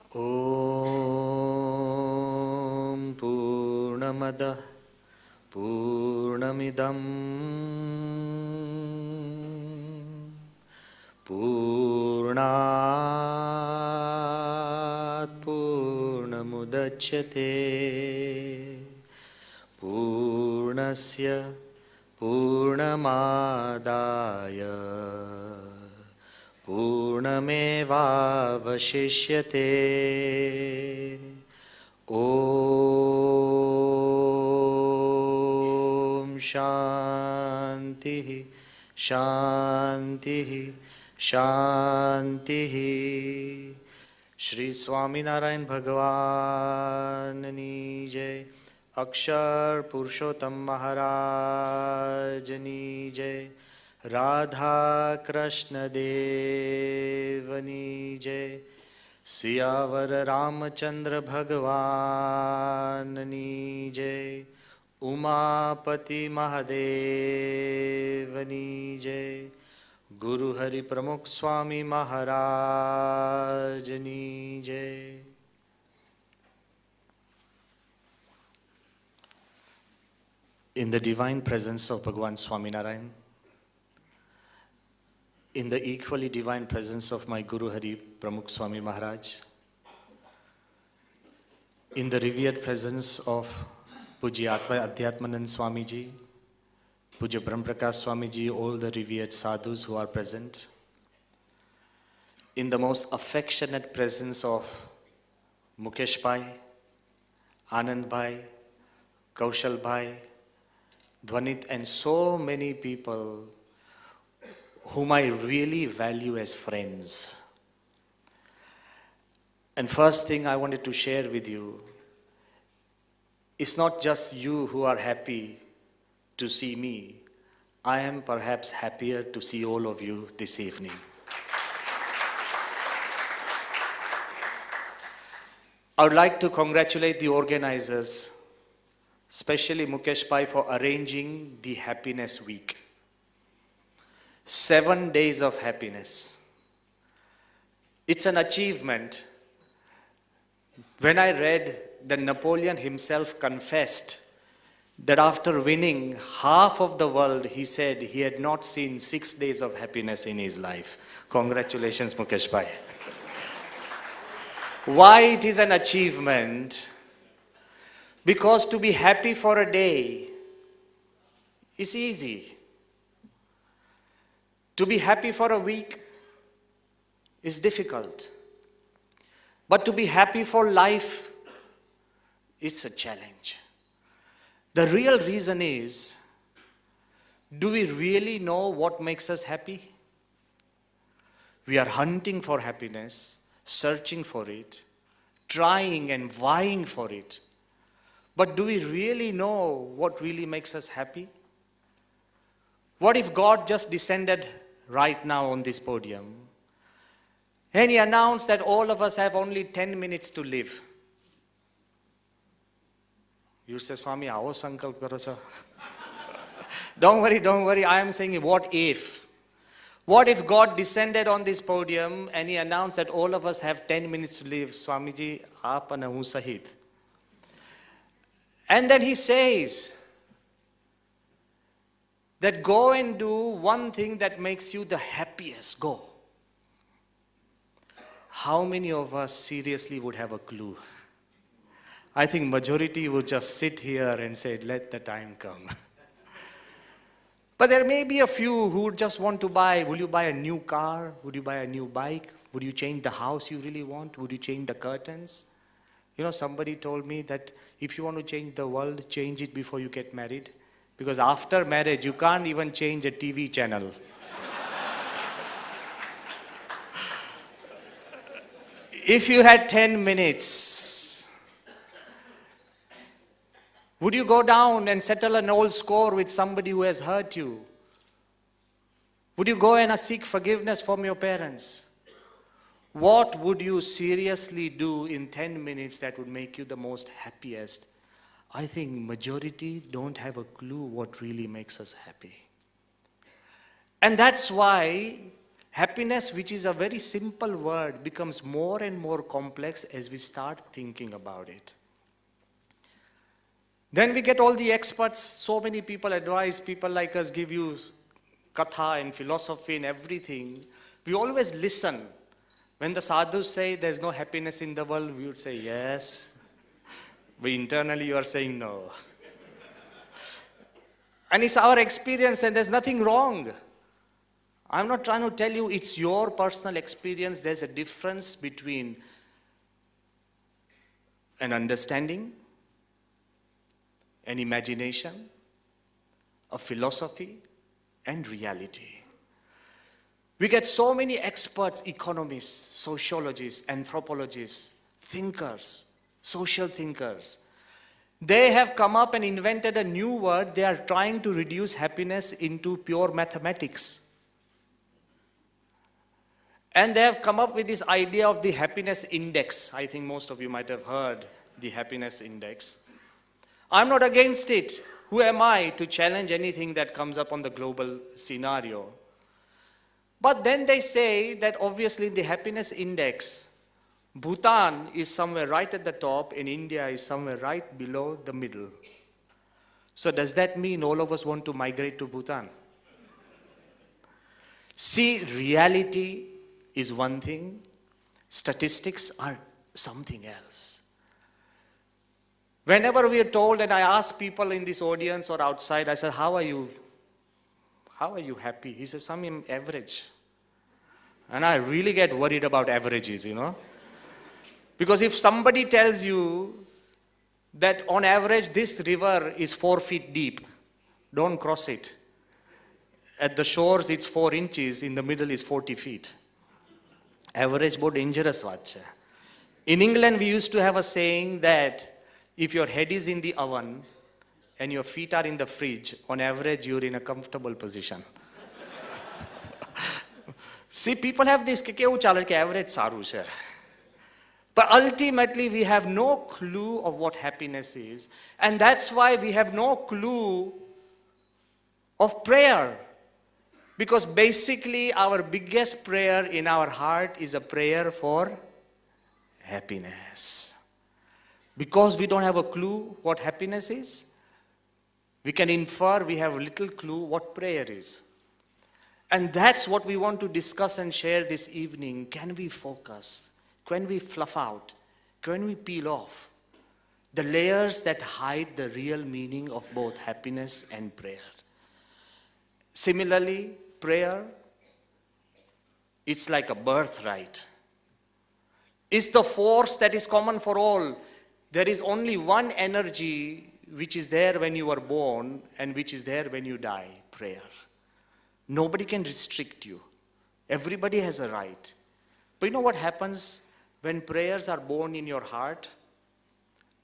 ॐ पूर्णमदः पूर्णमिदं पूर्णात् पूर्णमुदच्यते पूर्णस्य पूर्णमादाय पूर्णमेवावशिष्यते। ॐ शान्तिः शान्तिः शान्तिः। श्री स्वामीनारायण भगवाननी जय। अक्षर पुरुषोत्तम महाराजनी जय। राधा कृष्ण देवनी जय। सियावर रामचंद्र भगवाननी जय। उमापति महादेवनी जय। गुरु हरि प्रमुख स्वामी महाराजनी जय। In the divine presence of Bhagavan Swaminarayan, in the equally divine presence of my Guru Hari Pramukh Swami Maharaj, in the revered presence of Pujya Adhyatmanand Swami Ji, Pujya Brahmprakash Swami Ji, all the revered sadhus who are present, in the most affectionate presence of Mukesh Bhai, Anand Bhai, Kaushal Bhai, Dhvanit, and so many people whom I really value as friends. And first thing I wanted to share with you, it's not just you who are happy to see me. I am perhaps happier to see all of you this evening. I would like to congratulate the organizers, especially Mukesh Bhai, for arranging the Happiness Week. 7 days of happiness. It's an achievement. When I read that Napoleon himself confessed that after winning half of the world, he said he had not seen 6 days of happiness in his life. Congratulations, Mukesh Bhai. Why it is an achievement? Because to be happy for a day is easy. To be happy for a week is difficult. But to be happy for life, it's a challenge. The real reason is, do we really know what makes us happy? We are hunting for happiness, searching for it, trying and vying for it. But do we really know what really makes us happy? What if God just descended right now on this podium and he announced that all of us have only 10 minutes to live? You say, Swami, how sankalp karo cha? Don't worry. I am saying, what if? What if God descended on this podium and he announced that all of us have 10 minutes to live? Swamiji, aap and hu sahit. And then he says that go and do one thing that makes you the happiest. Go. How many of us seriously would have a clue? I think majority would just sit here and say, let the time come. But there may be a few who would just want to buy. Will you buy a new car? Would you buy a new bike? Would you change the house you really want? Would you change the curtains? You know, somebody told me that if you want to change the world, change it before you get married. Because after marriage, you can't even change a TV channel. If you had 10 minutes, would you go down and settle an old score with somebody who has hurt you? Would you go and seek forgiveness from your parents? What would you seriously do in 10 minutes that would make you the most happiest? I think majority don't have a clue what really makes us happy. And that's why Happiness, which is a very simple word, becomes more and more complex as we start thinking about it. Then we get all the experts, so many people advise, people like us give you katha and philosophy and everything. We always listen. When the sadhus say there's no happiness in the world, we would say yes. But internally you are saying no. And it's our experience and there's nothing wrong. I'm not trying to tell you it's your personal experience. There's a difference between an understanding, an imagination, a philosophy, and reality. We get so many experts, economists, sociologists, anthropologists, thinkers, social thinkers. They have come up and invented a new word. They are trying to reduce happiness into pure mathematics. And they have come up with this idea of the happiness index. I think most of you might have heard the happiness index. I'm not against it. Who am I to challenge anything that comes up on the global scenario? But then they say that obviously in the happiness index, Bhutan is somewhere right at the top and India is somewhere right below the middle. So does that mean all of us want to migrate to Bhutan? See, reality is one thing, statistics are something else. Whenever we are told, and I ask people in this audience or outside, I said, how are you? How are you happy? He says, I'm average. And I really get worried about averages, you know. Because if somebody tells you that on average this river is 4 feet deep, don't cross it. At the shores it's 4 inches, in the middle is 40 feet. Average बहुत dangerous बात है. In England we used to have a saying that if your head is in the oven and your feet are in the fridge, on average you're in a comfortable position. See, people have this कि केवु चालर के average सारू है. But ultimately we have no clue of what happiness is, and that's why we have no clue of prayer. Because basically our biggest prayer in our heart is a prayer for happiness. Because we don't have a clue what happiness is, we can infer we have little clue what prayer is. And that's what we want to discuss and share this evening. Can we focus? Can we fluff out? Can we peel off the layers that hide the real meaning of both happiness and prayer? Similarly, prayer, it's like a birthright. It's the force that is common for all. There is only one energy which is there when you are born and which is there when you die, prayer. Nobody can restrict you. Everybody has a right. But you know what happens when prayers are born in your heart?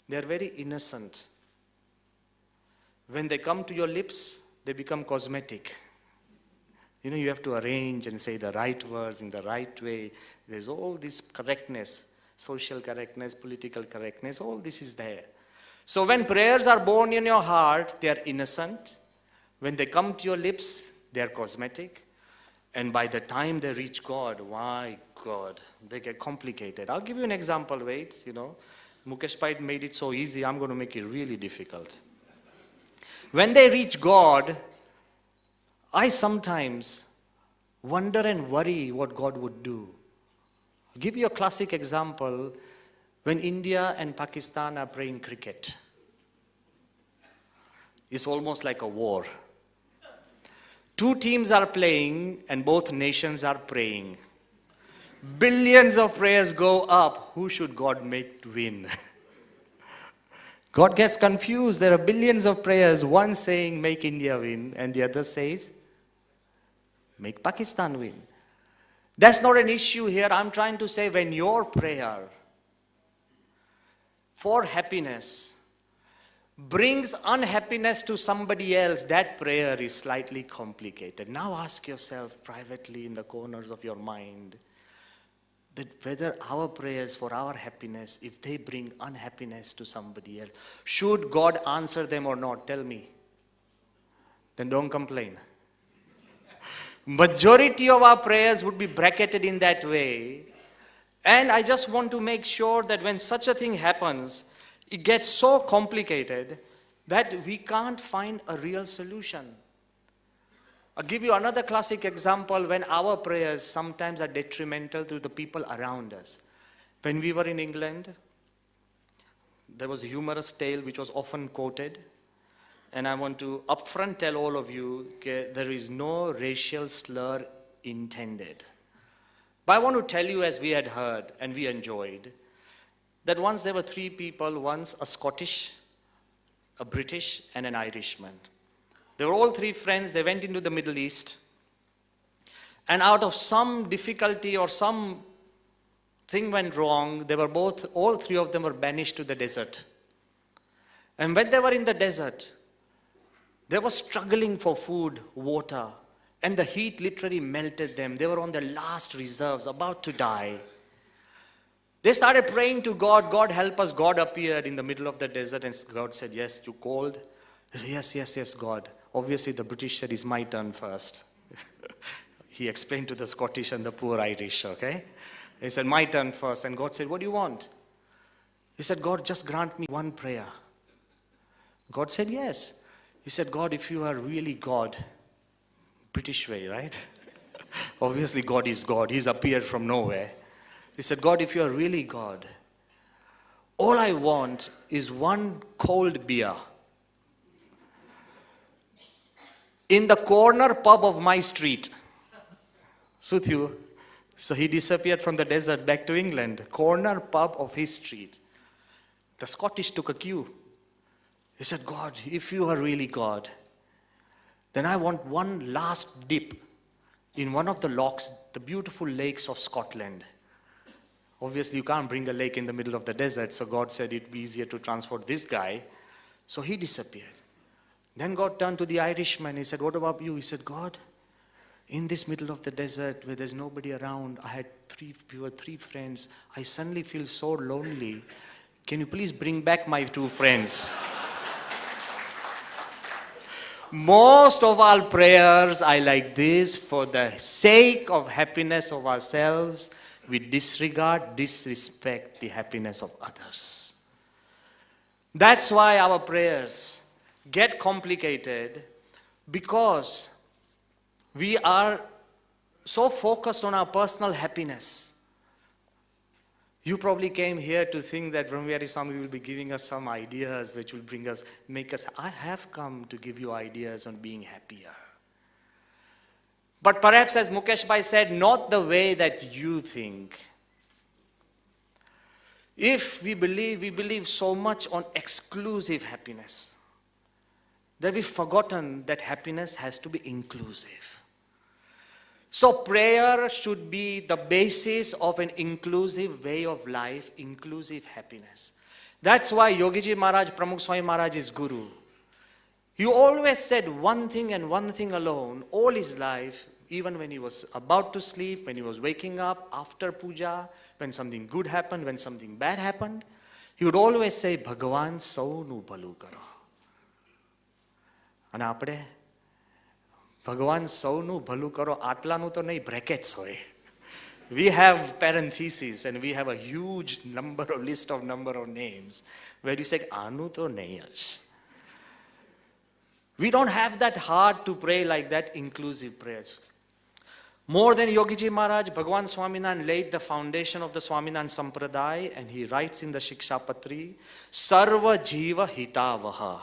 They are very innocent. When they come to your lips, they become cosmetic. You know, you have to arrange and say the right words in the right way. There's all this correctness, social correctness, political correctness, all this is there. So when prayers are born in your heart, they are innocent. When they come to your lips, they are cosmetic. And by the time they reach God, why God, they get complicated. I'll give you an example, wait, you know. Mukesh Pai made it so easy, I'm going to make it really difficult. When they reach God, I sometimes wonder and worry what God would do. I'll give you a classic example. When India and Pakistan are playing cricket, it's almost like a war. Two teams are playing and both nations are praying. Billions of prayers go up. Who should God make to win? God gets confused. There are billions of prayers. One saying, make India win, and the other says, make Pakistan win. That's not an issue here. I'm trying to say when your prayer for happiness brings unhappiness to somebody else, that prayer is slightly complicated. Now ask yourself privately in the corners of your mind that whether our prayers for our happiness, if they bring unhappiness to somebody else, should God answer them or not? Tell me. Then don't complain. Majority of our prayers would be bracketed in that way. And I just want to make sure that when such a thing happens, it gets so complicated that we can't find a real solution. I'll give you another classic example when our prayers sometimes are detrimental to the people around us. When we were in England, there was a humorous tale which was often quoted. And I want to upfront tell all of you, there is no racial slur intended. But I want to tell you, as we had heard and we enjoyed, that once there were three people, once a Scottish, a British, and an Irishman. They were all three friends. They went into the Middle East. And out of some difficulty or some thing went wrong, they were all three of them were banished to the desert. And when they were in the desert, they were struggling for food, water, and the heat literally melted them. They were on their last reserves, about to die. They started praying to God, God help us. God appeared in the middle of the desert and God said, yes, you called? They said, yes, God. Obviously the British said, it's my turn first. He explained to the Scottish and the poor Irish, okay? He said, my turn first. And God said, what do you want? He said, God, just grant me one prayer. God said, yes. He said, God, if you are really God, British way, right? Obviously, God is God. He's appeared from nowhere. He said, God, if you are really God, all I want is one cold beer in the corner pub of my street. Suit you? So he disappeared from the desert back to England, corner pub of his street. The Scottish took a cue. He said, God, if you are really God, then I want one last dip in one of the lochs, the beautiful lakes of Scotland. Obviously, you can't bring a lake in the middle of the desert, so God said it'd be easier to transport this guy. So he disappeared. Then God turned to the Irishman. He said, what about you? He said, God, in this middle of the desert where there's nobody around, we were three friends. I suddenly feel so lonely. Can you please bring back my two friends? Most of our prayers are like this. For the sake of happiness of ourselves, we disrespect the happiness of others. That's why our prayers get complicated, because we are so focused on our personal happiness. You probably came here to think that Brahmavihari Swami will be giving us some ideas which will make us, I have come to give you ideas on being happier. But perhaps, as Mukesh Bhai said, not the way that you think. If we believe so much on exclusive happiness, that we've forgotten that happiness has to be inclusive. So prayer should be the basis of an inclusive way of life, inclusive happiness. That's why Yogiji Maharaj, Pramukh Swami Maharaj is Guru. He always said one thing and one thing alone all his life, even when he was about to sleep, when he was waking up, after puja, when something good happened, when something bad happened. He would always say, Bhagavan saunu bhalu karo. And apde, Bhagavan saunu bhalu karo, atlanu to nahi brackets hoy. We have parentheses and we have a huge list of names where you say, anu to nahi aj. We don't have that heart to pray like that, inclusive prayers. More than Yogiji Maharaj, Bhagavan Swaminarayan laid the foundation of the Swaminarayan Sampradaya, and he writes in the Shikshapatri, Sarva Jiva Hitavaha.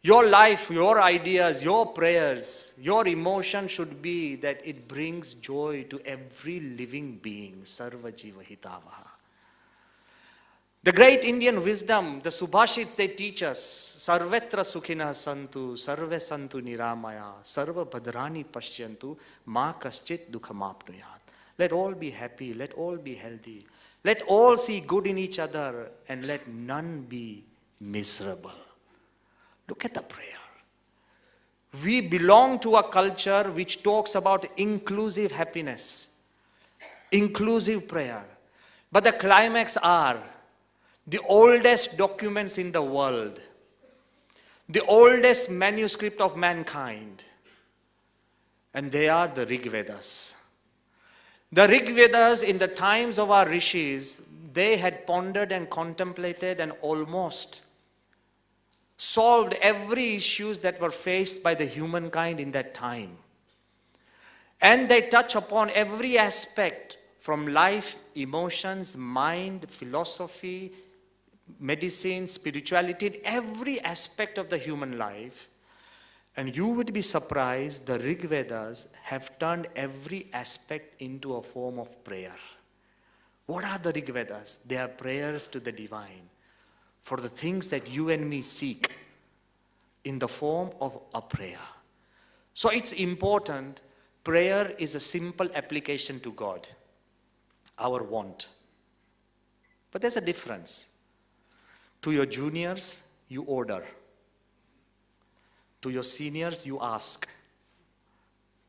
Your life, your ideas, your prayers, your emotion should be that it brings joy to every living being. Sarva Jiva Hitavaha. The great Indian wisdom, the Subhashits, they teach us, Sarvetra Sukhina Santu, Sarve Santu Niramaya, Sarva Bhadrani Pashyantu, Ma Kaschit Dukhamapnuyat. Let all be happy, let all be healthy, let all see good in each other, and let none be miserable. Look at the prayer. We belong to a culture which talks about inclusive happiness, inclusive prayer. But the climax are the oldest documents in the world, the oldest manuscript of mankind, and they are the Rig Vedas. The Rig Vedas, in the times of our rishis, they had pondered and contemplated and almost solved every issues that were faced by the humankind in that time. And they touch upon every aspect from life, emotions, mind, philosophy, medicine, spirituality, every aspect of the human life. And you would be surprised, the Rig Vedas have turned every aspect into a form of prayer. What are the Rig Vedas? They are prayers to the divine for the things that you and me seek in the form of a prayer. So it's important. Prayer is a simple application to God, our want. But there's a difference. To your juniors, you order. To your seniors, you ask.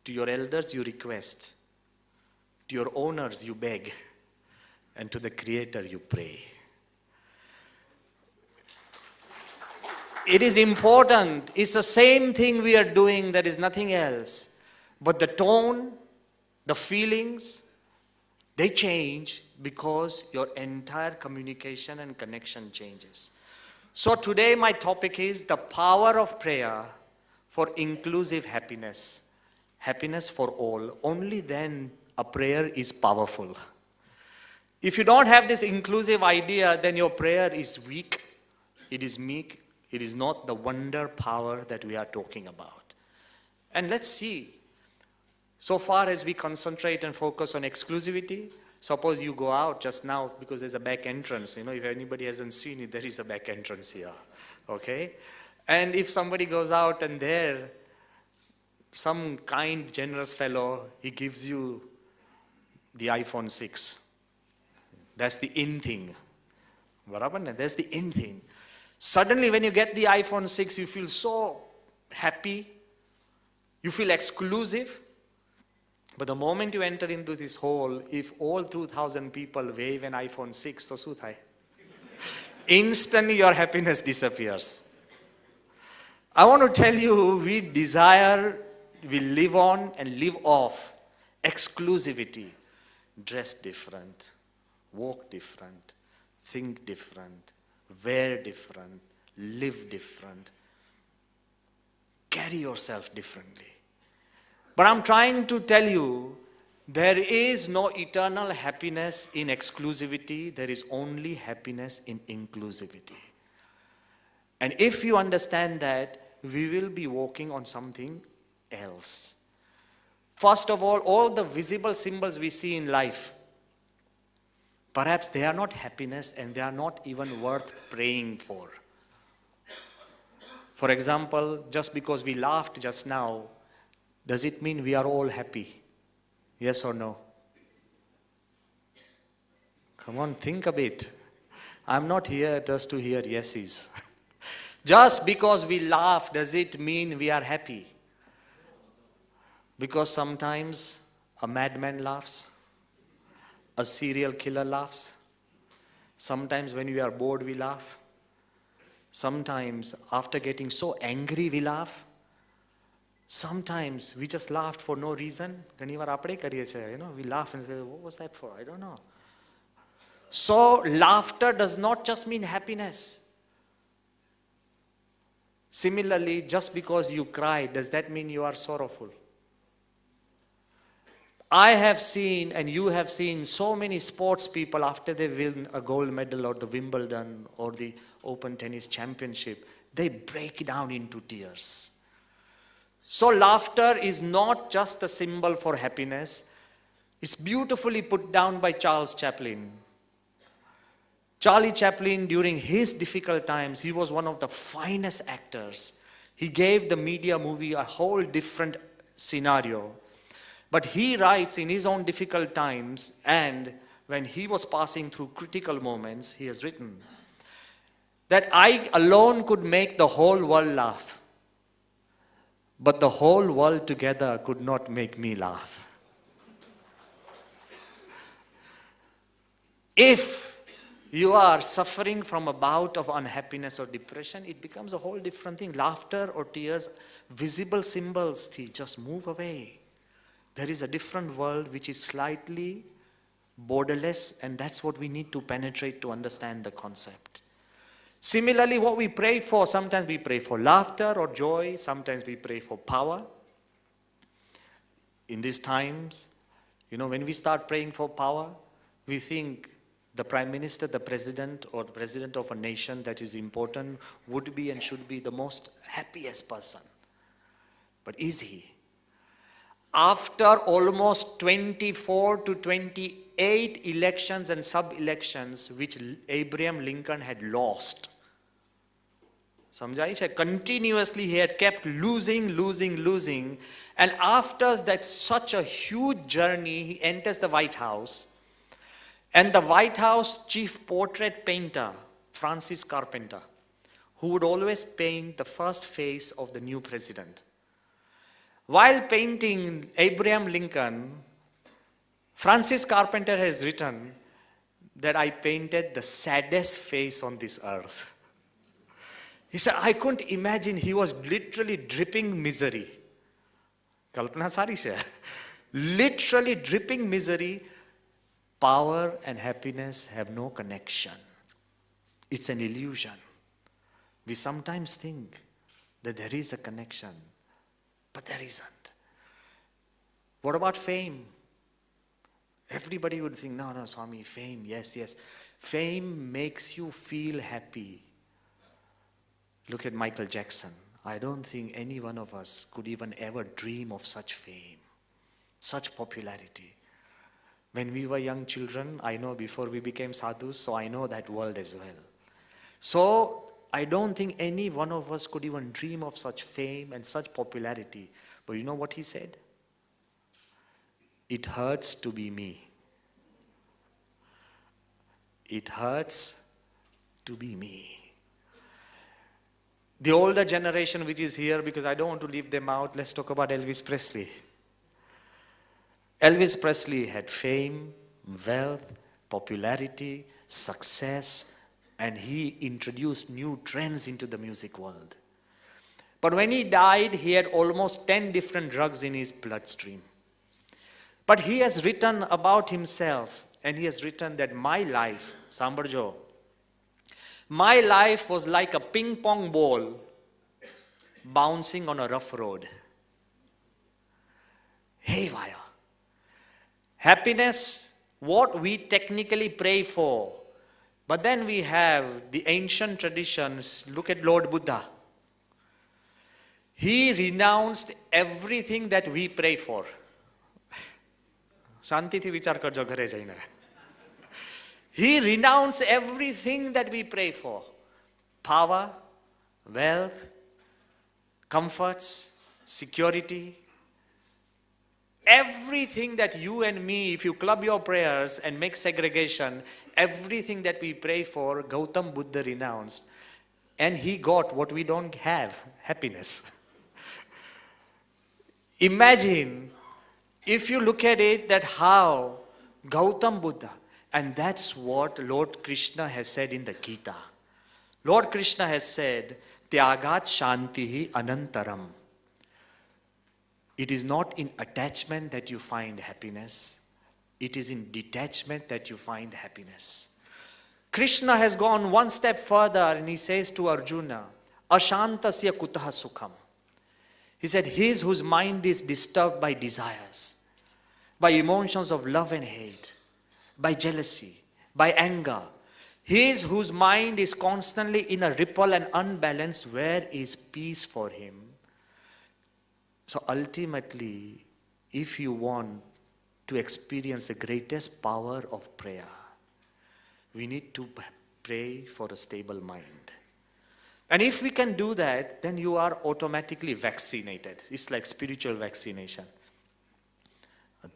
To your elders, you request. To your owners, you beg. And to the Creator, you pray. It is important. It's the same thing we are doing. There is nothing else. But the tone, the feelings, they change because your entire communication and connection changes. So today my topic is the power of prayer for inclusive happiness. Happiness for all. Only then a prayer is powerful. If you don't have this inclusive idea, then your prayer is weak, it is meek, it is not the wonder power that we are talking about. And let's see. So far as we concentrate and focus on exclusivity, suppose you go out just now because there's a back entrance. You know, if anybody hasn't seen it, there is a back entrance here. Okay? And if somebody goes out and there, some kind, generous fellow, he gives you the iPhone 6. That's the in thing. That's the in thing. Suddenly when you get the iPhone 6, you feel so happy. You feel exclusive. But the moment you enter into this hall, if all 2,000 people wave an iPhone 6, so suthai. Instantly your happiness disappears. I want to tell you, we desire, we live on and live off exclusivity. Dress different, walk different, think different, wear different, live different, carry yourself differently. But I'm trying to tell you, there is no eternal happiness in exclusivity. There is only happiness in inclusivity. And if you understand that, we will be walking on something else. First of all the visible symbols we see in life, perhaps they are not happiness and they are not even worth praying for. For example, just because we laughed just now, does it mean we are all happy? Yes or no? Come on, think a bit. I'm not here just to hear yeses. Just because we laugh, does it mean we are happy? Because sometimes a madman laughs, a serial killer laughs. Sometimes when we are bored, we laugh. Sometimes after getting so angry, we laugh. Sometimes we just laughed for no reason. We laugh and say, what was that for? I don't know. So laughter does not just mean happiness. Similarly, just because you cry, does that mean you are sorrowful? I have seen, and you have seen, so many sports people after they win a gold medal or the Wimbledon or the Open Tennis Championship, they break down into tears. So laughter is not just a symbol for happiness. It's beautifully put down by Charles Chaplin. Charlie Chaplin, during his difficult times, he was one of the finest actors. He gave the media movie a whole different scenario. But he writes in his own difficult times, and when he was passing through critical moments, he has written that I alone could make the whole world laugh, but the whole world together could not make me laugh. If you are suffering from a bout of unhappiness or depression, it becomes a whole different thing. Laughter or tears, visible symbols, just move away. There is a different world which is slightly borderless, and that's what we need to penetrate to understand the concept. Similarly, what we pray for, sometimes we pray for laughter or joy, sometimes we pray for power. In these times, when we start praying for power, we think the Prime Minister, the President, or the President of a nation that is important would be and should be the most happiest person. But is he? After almost 24 to 28 elections and sub-elections which Abraham Lincoln had lost, continuously he had kept losing. And after that such a huge journey, he enters the White House. And the White House chief portrait painter, Francis Carpenter, who would always paint the first face of the new president. While painting Abraham Lincoln, Francis Carpenter has written that I painted the saddest face on this earth. He said, I couldn't imagine, he was literally dripping misery. Kalpana sari se. Literally dripping misery. Power and happiness have no connection. It's an illusion. We sometimes think that there is a connection, but there isn't. What about fame? Everybody would think, no, Swami, fame, yes. Fame makes you feel happy. Look at Michael Jackson. I don't think any one of us could even ever dream of such fame, such popularity. When we were young children, I know before we became sadhus, so I know that world as well. So I don't think any one of us could even dream of such fame and such popularity. But you know what he said? It hurts to be me. It hurts to be me. The older generation which is here, because I don't want to leave them out, let's talk about Elvis Presley. Elvis Presley had fame, wealth, popularity, success, and he introduced new trends into the music world. But when he died, he had almost 10 different drugs in his bloodstream. But he has written about himself, and he has written that my life, Sambarjo, my life was like a ping pong ball bouncing on a rough road. Haywire. Happiness, what we technically pray for. But then we have the ancient traditions. Look at Lord Buddha. He renounced everything that we pray for. Shanti thi vichar karjo ghare jaina. He renounced everything that we pray for. Power, wealth, comforts, security. Everything that you and me, if you club your prayers and make segregation, everything that we pray for, Gautam Buddha renounced. And he got what we don't have, happiness. Imagine, if you look at it, that how Gautam Buddha, and that's what Lord Krishna has said in the Gita. Lord Krishna has said, Tyagat Shantihi Anantaram. It is not in attachment that you find happiness. It is in detachment that you find happiness. Krishna has gone one step further and he says to Arjuna, Ashantasya kutaha sukham. He said, his whose mind is disturbed by desires, by emotions of love and hate, by jealousy, by anger. His whose mind is constantly in a ripple and unbalanced, where is peace for him? So ultimately, if you want to experience the greatest power of prayer, we need to pray for a stable mind. And if we can do that, then you are automatically vaccinated. It's like spiritual vaccination.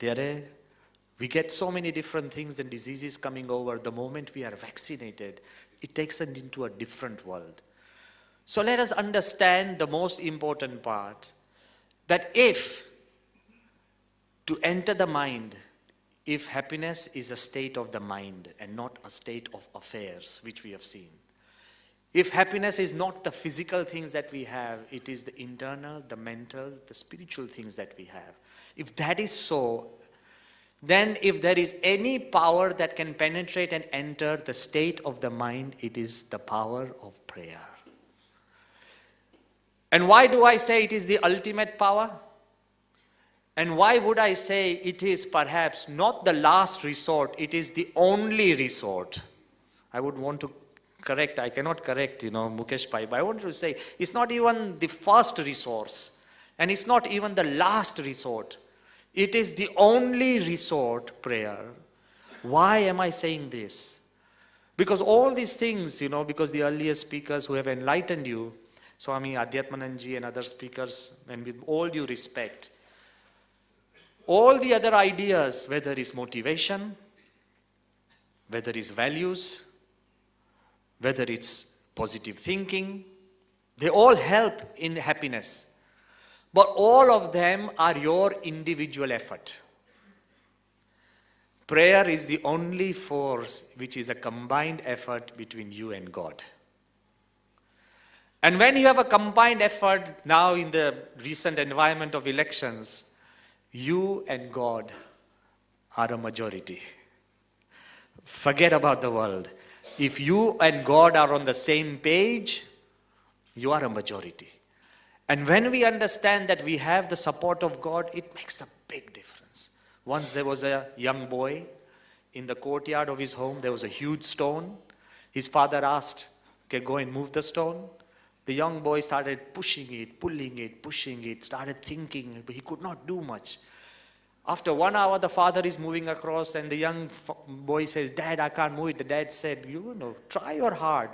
We get so many different things and diseases coming over. The moment we are vaccinated, it takes us into a different world. So let us understand the most important part, that if to enter the mind, if happiness is a state of the mind and not a state of affairs, which we have seen. If happiness is not the physical things that we have, it is the internal, the mental, the spiritual things that we have. If that is so, then if there is any power that can penetrate and enter the state of the mind, it is the power of prayer. And why do I say it is the ultimate power? And why would I say it is perhaps not the last resort, it is the only resort? I would want to correct, I cannot correct, Mukesh Pai, but I want to say it's not even the first resource, and it's not even the last resort. It is the only resort, prayer. Why am I saying this? Because all these things, because the earlier speakers who have enlightened you, Swami Adhyatmanandji and other speakers, and with all due respect, all the other ideas, whether it's motivation, whether it's values, whether it's positive thinking, they all help in happiness. But all of them are your individual effort. Prayer is the only force which is a combined effort between you and God. And when you have a combined effort, now in the recent environment of elections, you and God are a majority. Forget about the world. If you and God are on the same page, you are a majority. And when we understand that we have the support of God, it makes a big difference. Once there was a young boy in the courtyard of his home. There was a huge stone. His father asked, okay, go and move the stone. The young boy started pushing it, pulling it, pushing it, started thinking, but he could not do much. After 1 hour, the father is moving across and the young boy says, Dad, I can't move it. The dad said, try your hard.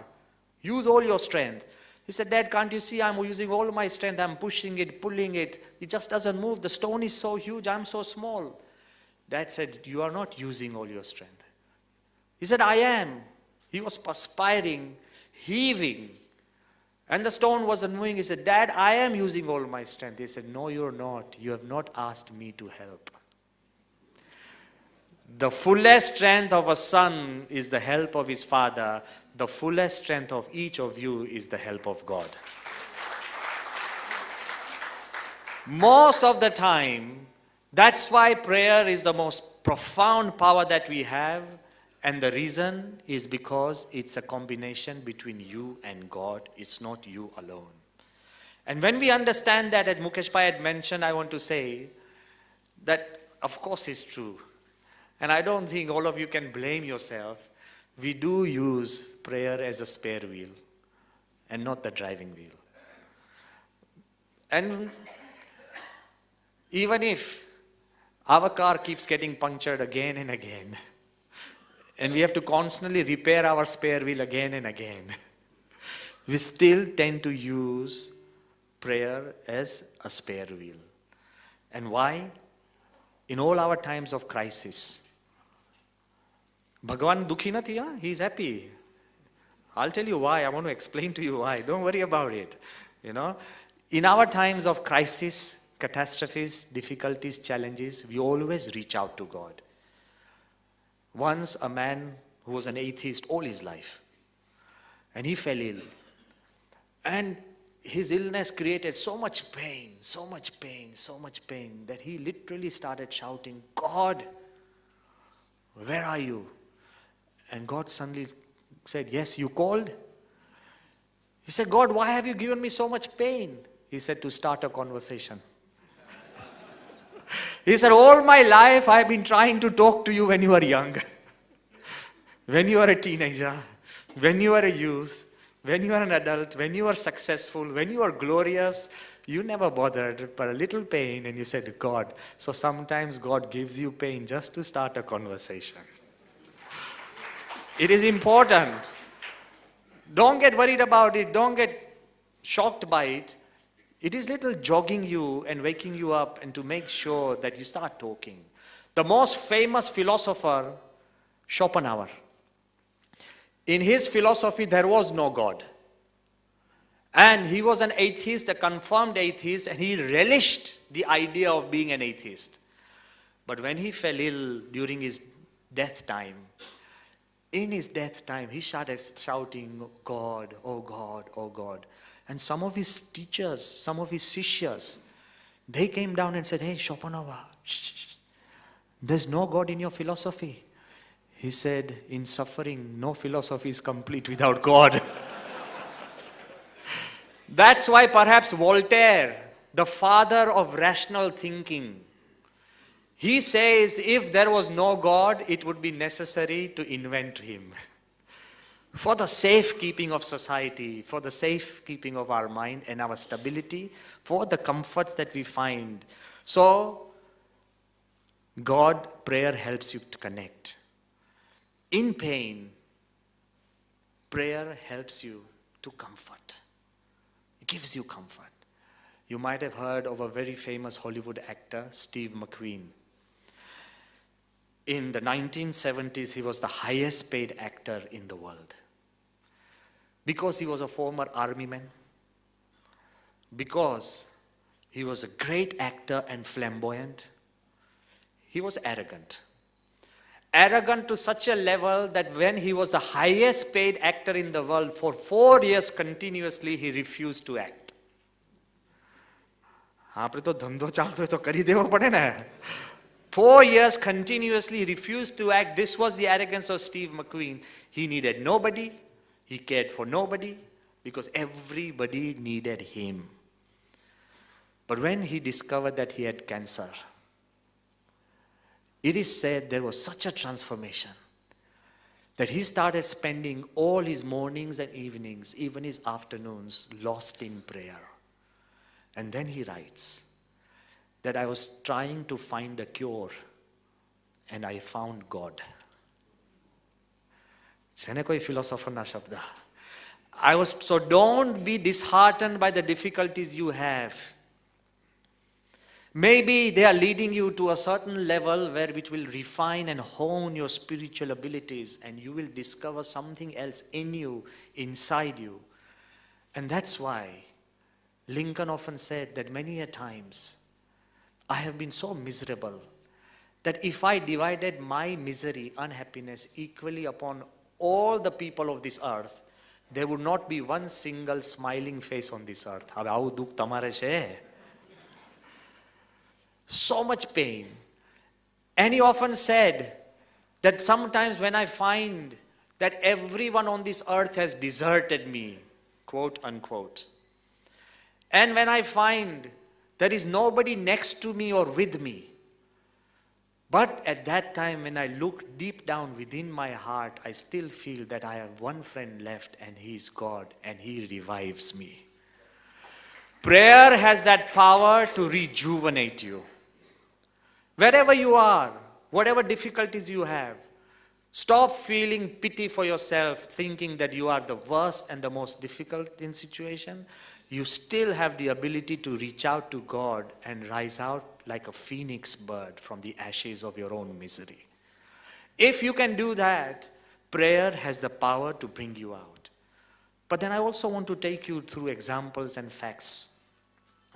Use all your strength. He said, Dad, can't you see I'm using all my strength? I'm pushing it, pulling it. It just doesn't move. The stone is so huge. I'm so small. Dad said, you are not using all your strength. He said, I am. He was perspiring, heaving. And the stone wasn't moving. He said, Dad, I am using all my strength. He said, no, you're not. You have not asked me to help. The fullest strength of a son is the help of his father. The fullest strength of each of you is the help of God. Most of the time, that's why prayer is the most profound power that we have. And the reason is because it's a combination between you and God. It's not you alone. And when we understand that, as Mukesh Pai had mentioned, I want to say that, of course, it's true. And I don't think all of you can blame yourself. We do use prayer as a spare wheel and not the driving wheel. And even if our car keeps getting punctured again and again, and we have to constantly repair our spare wheel again and again, we still tend to use prayer as a spare wheel. And why? In all our times of crisis, Bhagavan dukhi nathi, huh? He is happy. I'll tell you why. I want to explain to you why. Don't worry about it. In our times of crisis, catastrophes, difficulties, challenges, we always reach out to God. Once a man who was an atheist all his life, and he fell ill. And his illness created so much pain, so much pain, so much pain, that he literally started shouting, God, where are you? And God suddenly said, yes, you called? He said, God, why have you given me so much pain? He said, to start a conversation. He said, all my life I've been trying to talk to you when you were young, when you were a teenager, when you were a youth, when you were an adult, when you were successful, when you were glorious. You never bothered, but a little pain, and you said, God. So sometimes God gives you pain just to start a conversation. It is important. Don't get worried about it. Don't get shocked by it. It is little jogging you and waking you up and to make sure that you start talking. The most famous philosopher, Schopenhauer. In his philosophy, there was no God. And he was an atheist, a confirmed atheist, and he relished the idea of being an atheist. But when he fell ill during his death time, In his death time, he started shouting, God, oh God, oh God. And some of his teachers, some of his sishyas, they came down and said, hey, Schopenhauer, there's no God in your philosophy. He said, in suffering, no philosophy is complete without God. That's why perhaps Voltaire, the father of rational thinking, he says if there was no God, it would be necessary to invent him. For the safekeeping of society, for the safekeeping of our mind and our stability, for the comforts that we find. So, God, prayer helps you to connect. In pain, prayer helps you to comfort. It gives you comfort. You might have heard of a very famous Hollywood actor, Steve McQueen. In the 1970s, he was the highest paid actor in the world. Because he was a former army man, because he was a great actor and flamboyant, he was arrogant. Arrogant to such a level that when he was the highest paid actor in the world, for 4 years continuously, he refused to act. આપણે તો ધંધો ચાલતો હોય તો કરી દેવો પડે ને. 4 years continuously he refused to act. This was the arrogance of Steve McQueen. He needed nobody. He cared for nobody because everybody needed him. But when he discovered that he had cancer, it is said there was such a transformation that he started spending all his mornings and evenings, even his afternoons, lost in prayer. And then he writes that I was trying to find a cure and I found God. છે કોઈ ફિલોસોફરના શબ્દ. So don't be disheartened by the difficulties you have. Maybe they are leading you to a certain level which will refine and hone your spiritual abilities, and you will discover something else in you, inside you. And that's why Lincoln often said that many a times I have been so miserable that if I divided my misery, unhappiness equally upon all the people of this earth, there would not be one single smiling face on this earth. હવે આવું દુઃખ તમારે છે. So much pain. And he often said that sometimes when I find that everyone on this earth has deserted me, quote unquote, and when I find there is nobody next to me or with me, but at that time when I look deep down within my heart, I still feel that I have one friend left and he is God and he revives me. Prayer has that power to rejuvenate you. Wherever you are, whatever difficulties you have, stop feeling pity for yourself, thinking that you are the worst and the most difficult in situation. You still have the ability to reach out to God and rise out like a phoenix bird from the ashes of your own misery. If you can do that, prayer has the power to bring you out. But then I also want to take you through examples and facts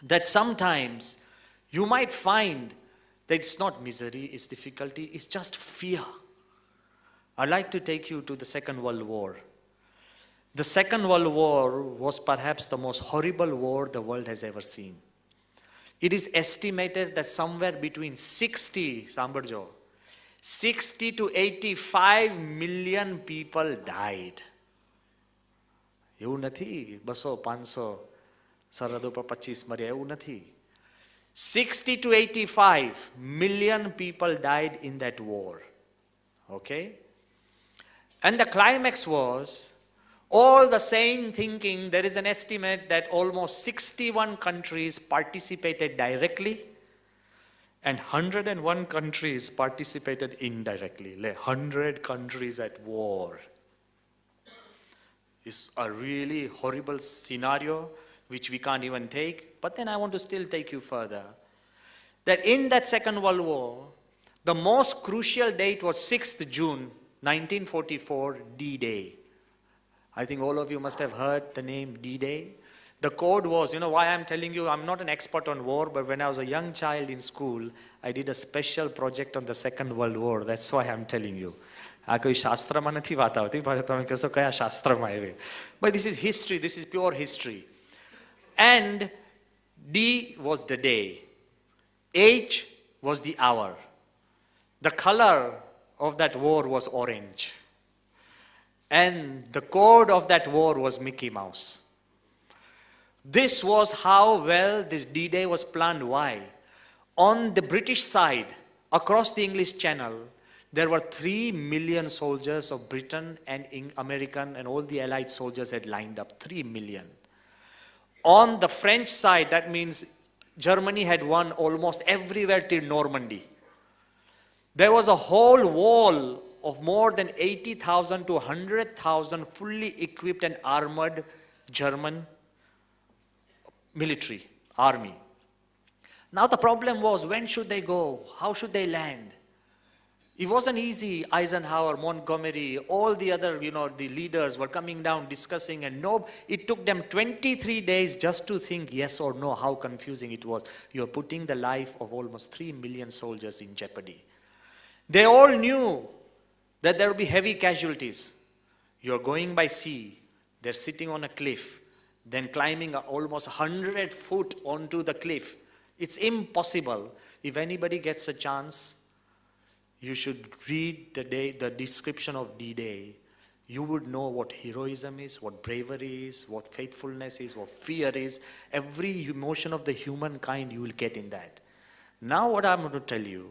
that sometimes you might find that it's not misery, it's difficulty, it's just fear. I'd like to take you to the Second World War. The Second World War was perhaps the most horrible war the world has ever seen. It is estimated that somewhere between 60 to 85 million people died. એવું નથી 200-500 સરહદો પર 25 મર્યા, એવું નથી. 60 to 85 million people died in that war. Okay? And the climax was, all the sane thinking, there is an estimate that almost 61 countries participated directly and 101 countries participated indirectly. 100 countries at war. It's a really horrible scenario which we can't even take. But then I want to still take you further. That in that Second World War, the most crucial date was 6th June 1944, D-Day. I think all of you must have heard the name D-Day. The code was, you know why I'm telling you, I'm not an expert on war, but when I was a young child in school, I did a special project on the Second World War. That's why I'm telling you. આ કોઈ શાસ્ત્રમાં નથી વાત આવતી, પણ તમે કહેશો કયા શાસ્ત્રમાં આવી? But this is history, this is pure history. And D was the day, H was the hour. The color of that war was orange. And the code of that war was Mickey Mouse. This was how well this D-Day was planned. Why? On the British side, across the English Channel, there were 3 million soldiers of Britain and American and all the Allied soldiers had lined up, 3 million. On the French side, that means Germany had won almost everywhere till Normandy. There was a whole wall of more than 80,000 to 100,000 fully equipped and armored German military, army. Now the problem was, when should they go? How should they land? It wasn't easy. Eisenhower, Montgomery, all the other, the leaders were coming down, discussing, and no, it took them 23 days just to think yes or no, how confusing it was. You're putting the life of almost 3 million soldiers in jeopardy. They all knew that there would be heavy casualties. You're going by sea, they're sitting on a cliff, then climbing almost 100 foot onto the cliff. It's impossible. If anybody gets a chance, you should read the description of D-Day. You would know what heroism is, what bravery is, what faithfulness is, what fear is. Every emotion of the humankind you will get in that. Now what I'm going to tell you,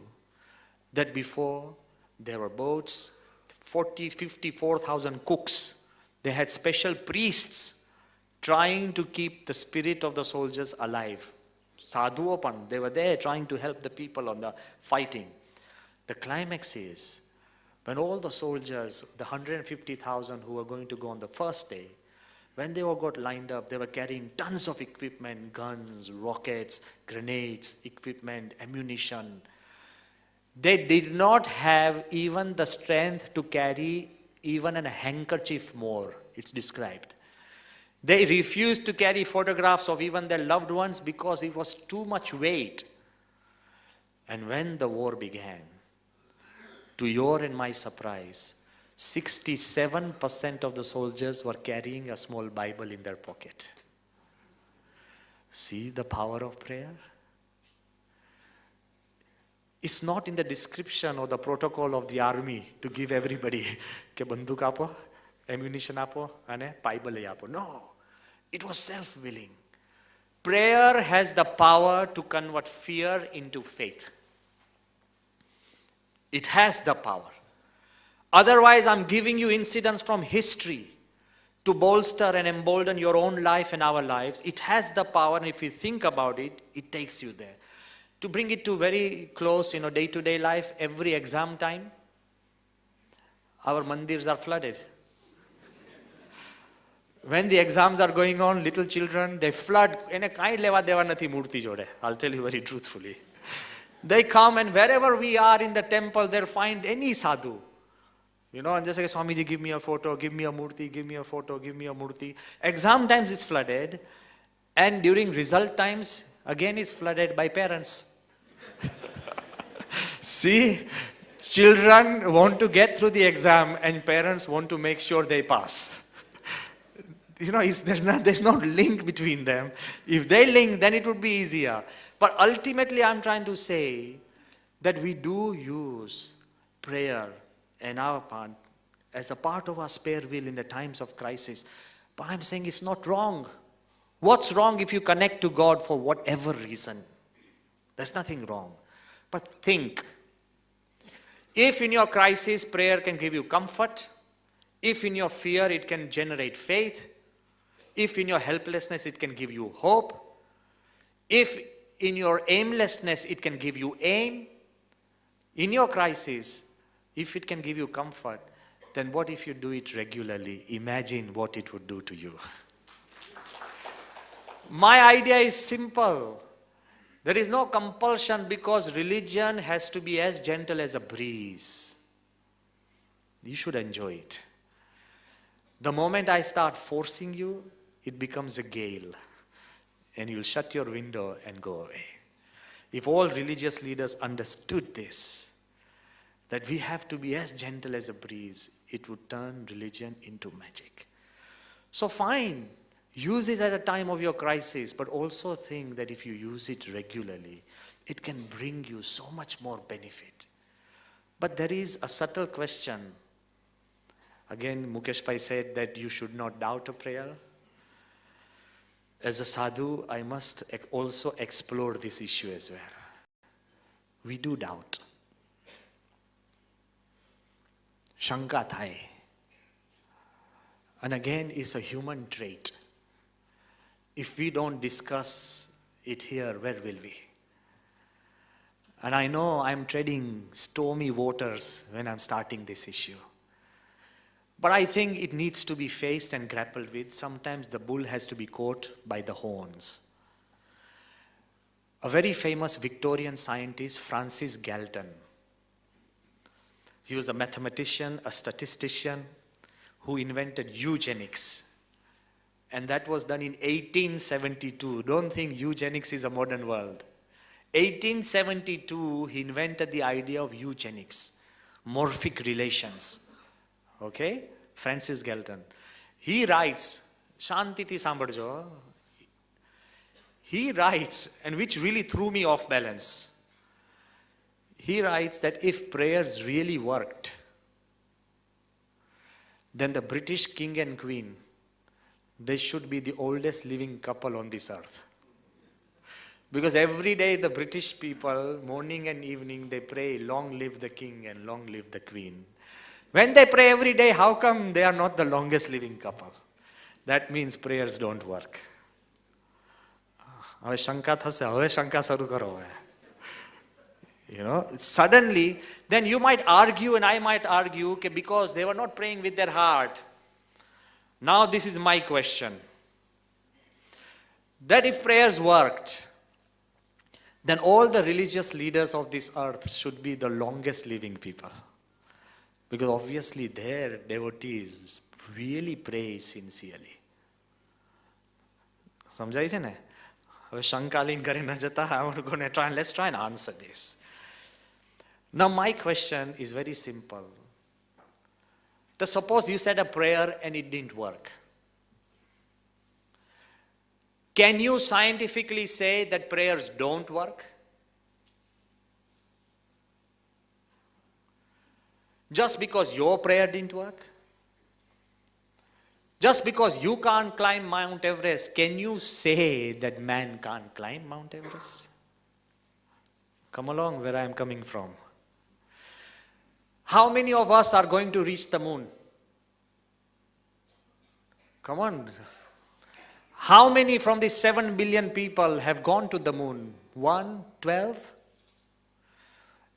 that before there were boats, 54,000 cooks. They had special priests trying to keep the spirit of the soldiers alive. Sadhuopan, they were there trying to help the people on the fighting. The climax is, when all the soldiers, the 150,000 who were going to go on the first day, when they all got lined up, they were carrying tons of equipment, guns, rockets, grenades, equipment, ammunition. They did not have even the strength to carry even a handkerchief more, it's described. They refused to carry photographs of even their loved ones because it was too much weight. And when the war began, to your and my surprise, 67% of the soldiers were carrying a small Bible in their pocket. See the power of prayer? It's not in the description or the protocol of the army to give everybody ke banduk apo, ammunition apo, ane Bible apo. No, it was self-willing. Prayer has the power to convert fear into faith. It has the power. Otherwise, I'm giving you incidents from history to bolster and embolden your own life and our lives. It has the power, and if you think about it, it takes you there. To bring it to very close, day-to-day life, every exam time, our mandirs are flooded. When the exams are going on, little children, they flood. I'll tell you very truthfully. They come, and wherever we are in the temple, they'll find any sadhu. And just say, Swamiji, give me a photo, give me a murti, give me a photo, give me a murti. Exam times it's flooded. And during result times, again it's flooded by parents. See, children want to get through the exam and parents want to make sure they pass. There's no link between them. If they link, then it would be easier. But ultimately, I'm trying to say that we do use prayer and our part as a part of our spare wheel in the times of crisis. But I'm saying it's not wrong. What's wrong if you connect to God for whatever reason? There's nothing wrong. But think, if in your crisis prayer can give you comfort, if in your fear it can generate faith, if in your helplessness it can give you hope, if in your aimlessness it can give you aim, in your crisis, if it can give you comfort, then what if you do it regularly? Imagine what it would do to you. My idea is simple. There is no compulsion, because religion has to be as gentle as a breeze. You should enjoy it. The moment I start forcing you, it becomes a gale. And you'll shut your window and go away. If all religious leaders understood this, that we have to be as gentle as a breeze, it would turn religion into magic. So fine, use it at a time of your crisis, but also think that if you use it regularly, it can bring you so much more benefit. But there is a subtle question. Again, Mukesh Pai said that you should not doubt a prayer. As a sadhu, I must also explore this issue as well. We do doubt. Shanka thai. And again, it's a human trait. If we don't discuss it here, where will we? And I know I'm treading stormy waters when I'm starting this issue. But I think it needs to be faced and grappled with. Sometimes the bull has to be caught by the horns. A very famous Victorian scientist, Francis Galton. He was a mathematician, a statistician, who invented eugenics. And that was done in 1872. Don't think eugenics is a modern world. 1872, he invented the idea of eugenics, morphic relations. Okay? Francis Galton. He writes, Shantiti Sambarjo. He writes, and which really threw me off balance. He writes that if prayers really worked, then the British king and queen, they should be the oldest living couple on this earth. Because every day the British people, morning and evening, they pray, long live the king and long live the queen. When they pray every day, how come they are not the longest living couple? That means prayers don't work. You know, suddenly, then you might argue and I might argue okay, because they were not praying with their heart. Now this is my question. That if prayers worked, then all the religious leaders of this earth should be the longest living people. Because obviously their devotees really pray sincerely. સમજાય છે ને? હવે શંકાલીન કરી ન જતા, let's try and answer this. Now my question is very simple. Suppose you said a prayer and it didn't work. Can you scientifically say that prayers don't work? Just because your prayer didn't work? Just because you can't climb Mount Everest, can you say that man can't climb Mount Everest? Come along where I am coming from. How many of us are going to reach the moon? Come on. How many from the 7 billion people have gone to the moon? 1, 12?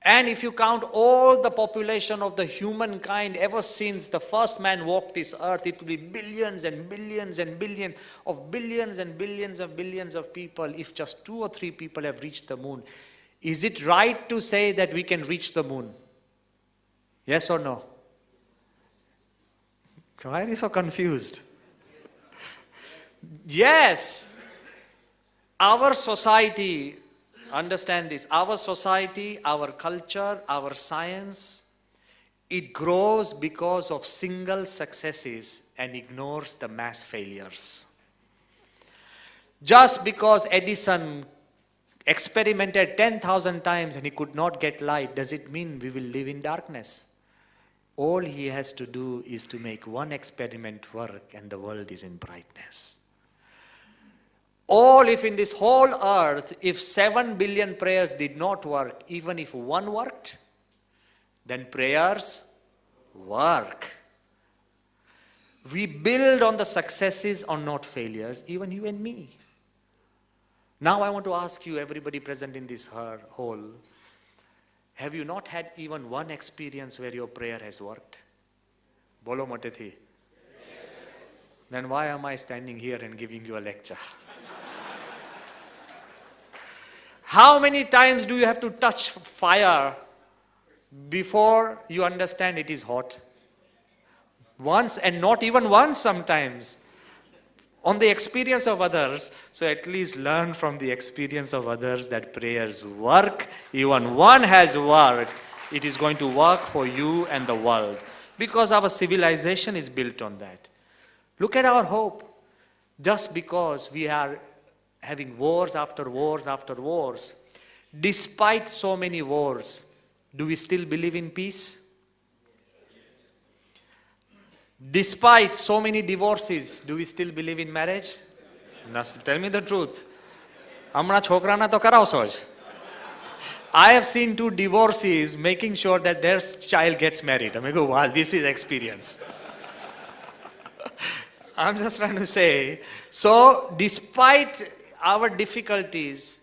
And if you count all the population of the humankind ever since the first man walked this earth, it will be billions and billions and billions of billions and billions of billions of people. If just 2 or 3 people have reached the moon, is it right to say that we can reach the moon? Yes or no? Why are you so confused? Yes. Our society, understand this, our society, our culture, our science, it grows because of single successes and ignores the mass failures. Just because Edison experimented 10,000 times and he could not get light, does it mean we will live in darkness? All he has to do is to make one experiment work and the world is in brightness. All if in this whole earth, if 7 billion prayers did not work, even if one worked, then prayers work. We build on the successes or not failures, even you and me. Now I want to ask you, everybody present in this hall, have you not had even one experience where your prayer has worked? Bolo motethi. Yes. Then why am I standing here and giving you a lecture? How many times do you have to touch fire before you understand it is hot? Once, and not even once sometimes. On the experience of others, so at least learn from the experience of others that prayers work. Even one has worked. It is going to work for you and the world because our civilization is built on that. Look at our hope. Just because we are having wars after wars after wars, despite so many wars, do we still believe in peace? Despite so many divorces, do we still believe in marriage? Now, tell me the truth. હમણાં છોકરાના તો કરાવશો જ. I have seen 2 divorcees making sure that their child gets married. I mean, go, wow, this is experience. I'm just trying to say, so despite our difficulties,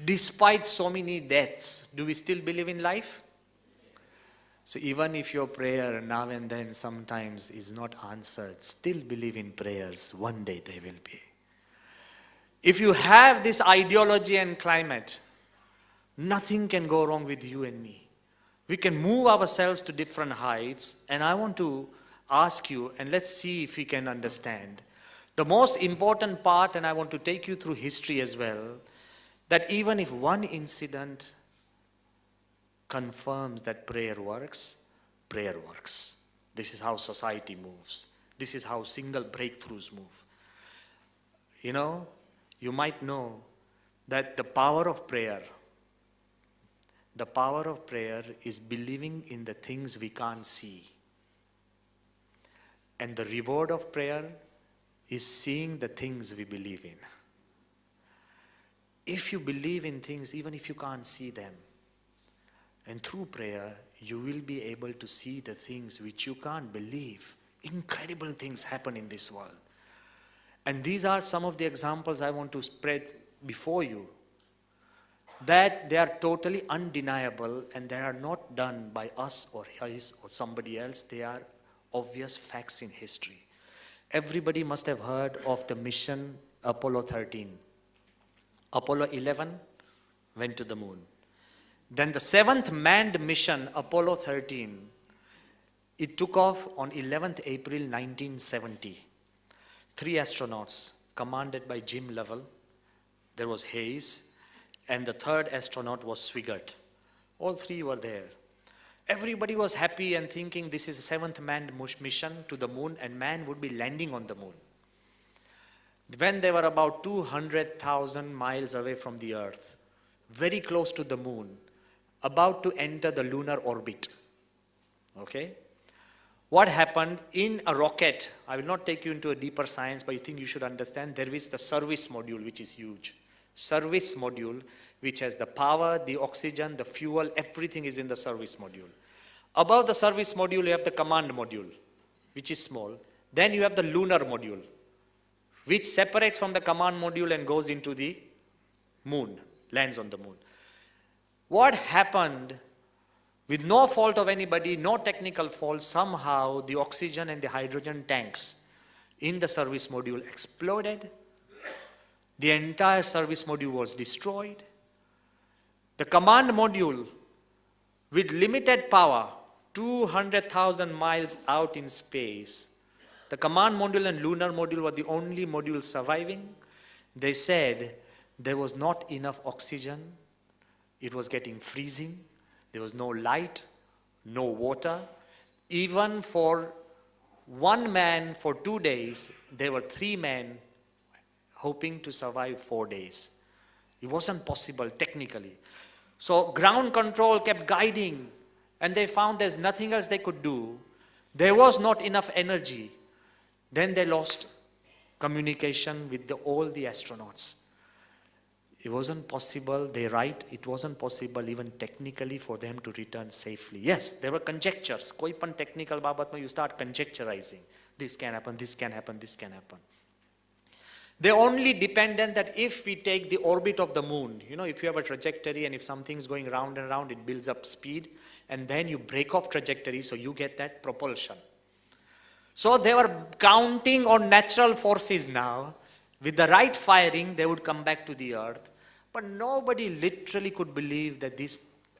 despite so many deaths, do we still believe in life? So even if your prayer now and then sometimes is not answered, still believe in prayers. One day they will be. If you have this ideology and climate, nothing can go wrong with you and me. We can move ourselves to different heights, and I want to ask you, and let's see if we can understand. The most important part, and I want to take you through history as well, that even if one incident confirms that prayer works, prayer works. This is how society moves. This is how single breakthroughs move. You know, you might know that the power of prayer is believing in the things we can't see. And the reward of prayer is seeing the things we believe in. If you believe in things, even if you can't see them, and through prayer, you will be able to see the things which you can't believe. Incredible things happen in this world. And these are some of the examples I want to spread before you, that they are totally undeniable and they are not done by us or his or somebody else. They are obvious facts in history. Everybody must have heard of the mission Apollo 13. Apollo 11 went to the moon. Then the 7th manned mission, Apollo 13, it took off on 11th April 1970. 3 astronauts commanded by Jim Lovell. There was Hayes, and the 3rd astronaut was Swigert. All 3 were there. Everybody was happy and thinking this is the 7th manned mission to the moon, and man would be landing on the moon. When they were about 200,000 miles away from the Earth, very close to the moon, about to enter the lunar orbit. Okay? What happened in a rocket? I will not take you into a deeper science, but I think you should understand there is the service module, which is huge. Service module, which has the power, the oxygen, the fuel, everything is in the service module. Above the service module, you have the command module, which is small. Then you have the lunar module, which separates from the command module and goes into the moon, lands on the moon. What happened, with no fault of anybody, no technical fault, somehow the oxygen and the hydrogen tanks in the service module exploded. The entire service module was destroyed. The command module, with limited power, 200,000 miles out in space, the command module and lunar module were the only modules surviving. They said there was not enough oxygen. It was getting freezing. There was no light, no water. Even for one man for 2 days, there were 3 men hoping to survive 4 days. It wasn't possible technically. So ground control kept guiding, and they found there's nothing else they could do. There was not enough energy. Then they lost communication with all the astronauts. It wasn't possible, they write, it wasn't possible even technically for them to return safely. Yes, there were conjectures. Koi pan technical babat mein you start conjecturizing. This can happen, this can happen, this can happen. They're only dependent that if we take the orbit of the moon, you know, if you have a trajectory and if something's going round and round, it builds up speed, and then you break off trajectory, so you get that propulsion. So they were counting on natural forces now. With the right firing, they would come back to the Earth. But nobody literally could believe that these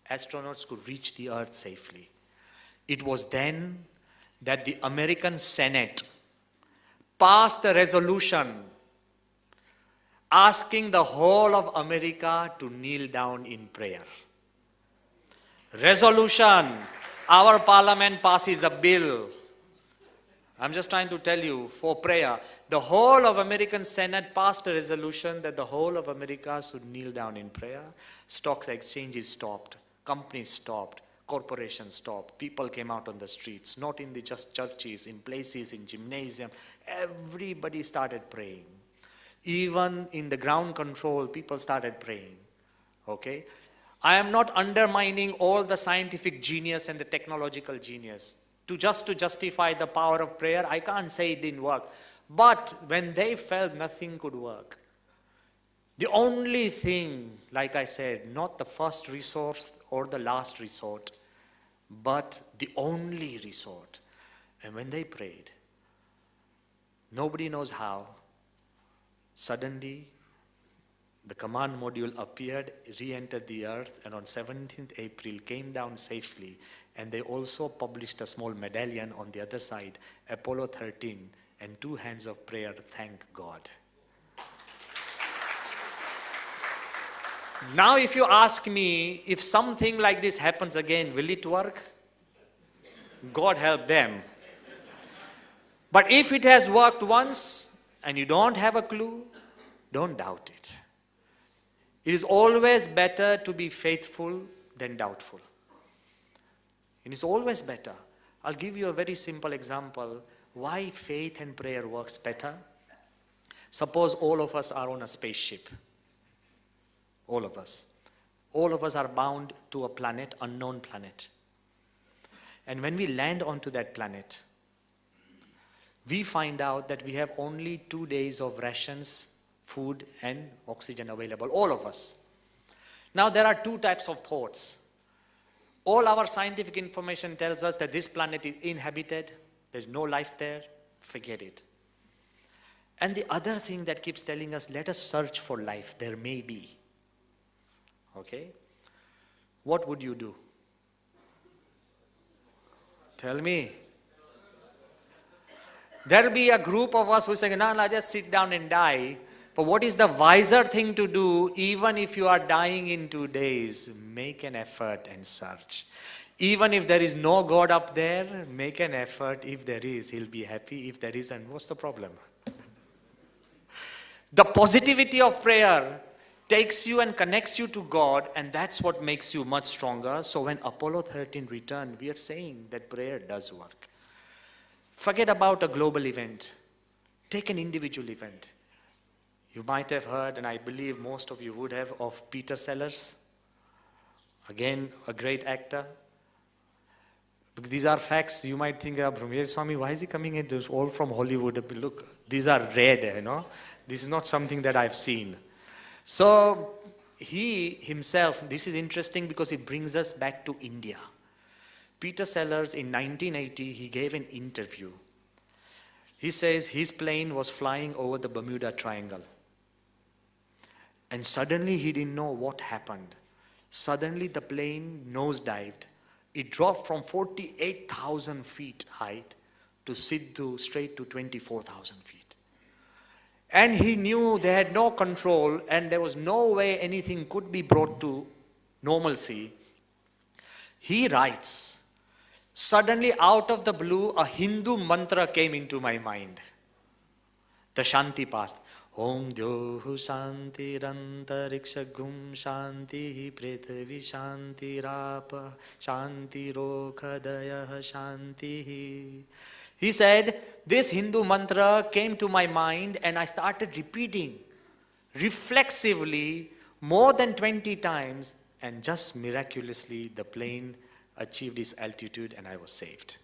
astronauts could reach the Earth safely. It was then that the American Senate passed a resolution asking the whole of America to kneel down in prayer. Resolution. Our parliament passes a bill. I'm just trying to tell you, for prayer. The whole of American Senate passed a resolution that the whole of America should kneel down in prayer. Stock exchanges stopped. Companies stopped. Corporations stopped. People came out on the streets, not in the just churches, in places, in gymnasium. Everybody started praying. Even in the ground control, people started praying. Okay? I am not undermining all the scientific genius and the technological genius. To justify the power of prayer, I can't say it didn't work. But when they felt nothing could work, the only thing, like I said, not the first resource or the last resort, but the only resort. And when they prayed, nobody knows how, suddenly the command module appeared, re-entered the earth, and on 17th April came down safely. And they also published a small medallion on the other side, Apollo 13, and 2 hands of prayer, thank God. Now if you ask me, if something like this happens again, will it work? God help them. But if it has worked once, and you don't have a clue, don't doubt it. It is always better to be faithful than doubtful. And it's always better. I'll give you a very simple example why faith and prayer works better. Suppose all of us are on a spaceship. All of us. All of us are bound to a planet, unknown planet. And when we land onto that planet, we find out that we have only 2 days of rations, food and oxygen available, all of us. Now there are 2 types of thoughts. All our scientific information tells us that this planet is inhabited, there's no life there, forget it. And the other thing that keeps telling us, let us search for life, there may be. Okay? What would you do? Tell me. There'll be a group of us who say, no, just sit down and die. But what is the wiser thing to do, even if you are dying in 2 days? Make an effort and search. Even if there is no God up there, make an effort. If there is, He'll be happy. If there isn't, what's the problem? The positivity of prayer takes you and connects you to God, and that's what makes you much stronger. So when Apollo 13 returned, we are saying that prayer does work. Forget about a global event. Take an individual event. You might have heard, and I believe most of you would have, of Peter Sellers. Again, a great actor. Because these are facts. You might think, Brahmir Swami, why is he coming in? This all from Hollywood. Look, these are red, you know. This is not something that I've seen. So he himself, this is interesting because it brings us back to India. Peter Sellers in 1980, he gave an interview. He says his plane was flying over the Bermuda Triangle. And suddenly he didn't know what happened. Suddenly the plane nosedived. It dropped from 48,000 feet height to Sidhu straight to 24,000 feet. And he knew they had no control and there was no way anything could be brought to normalcy. He writes, suddenly out of the blue, a Hindu mantra came into my mind. The Shanti Path. Om Dyohu Shanti Rantariksha Gum Shanti Prithvi Shanti Rapa Shanti Rokhadaya Shanti. He said, this Hindu mantra came to my mind and I started repeating reflexively more than 20 times, and just miraculously the plane achieved its altitude and I was saved.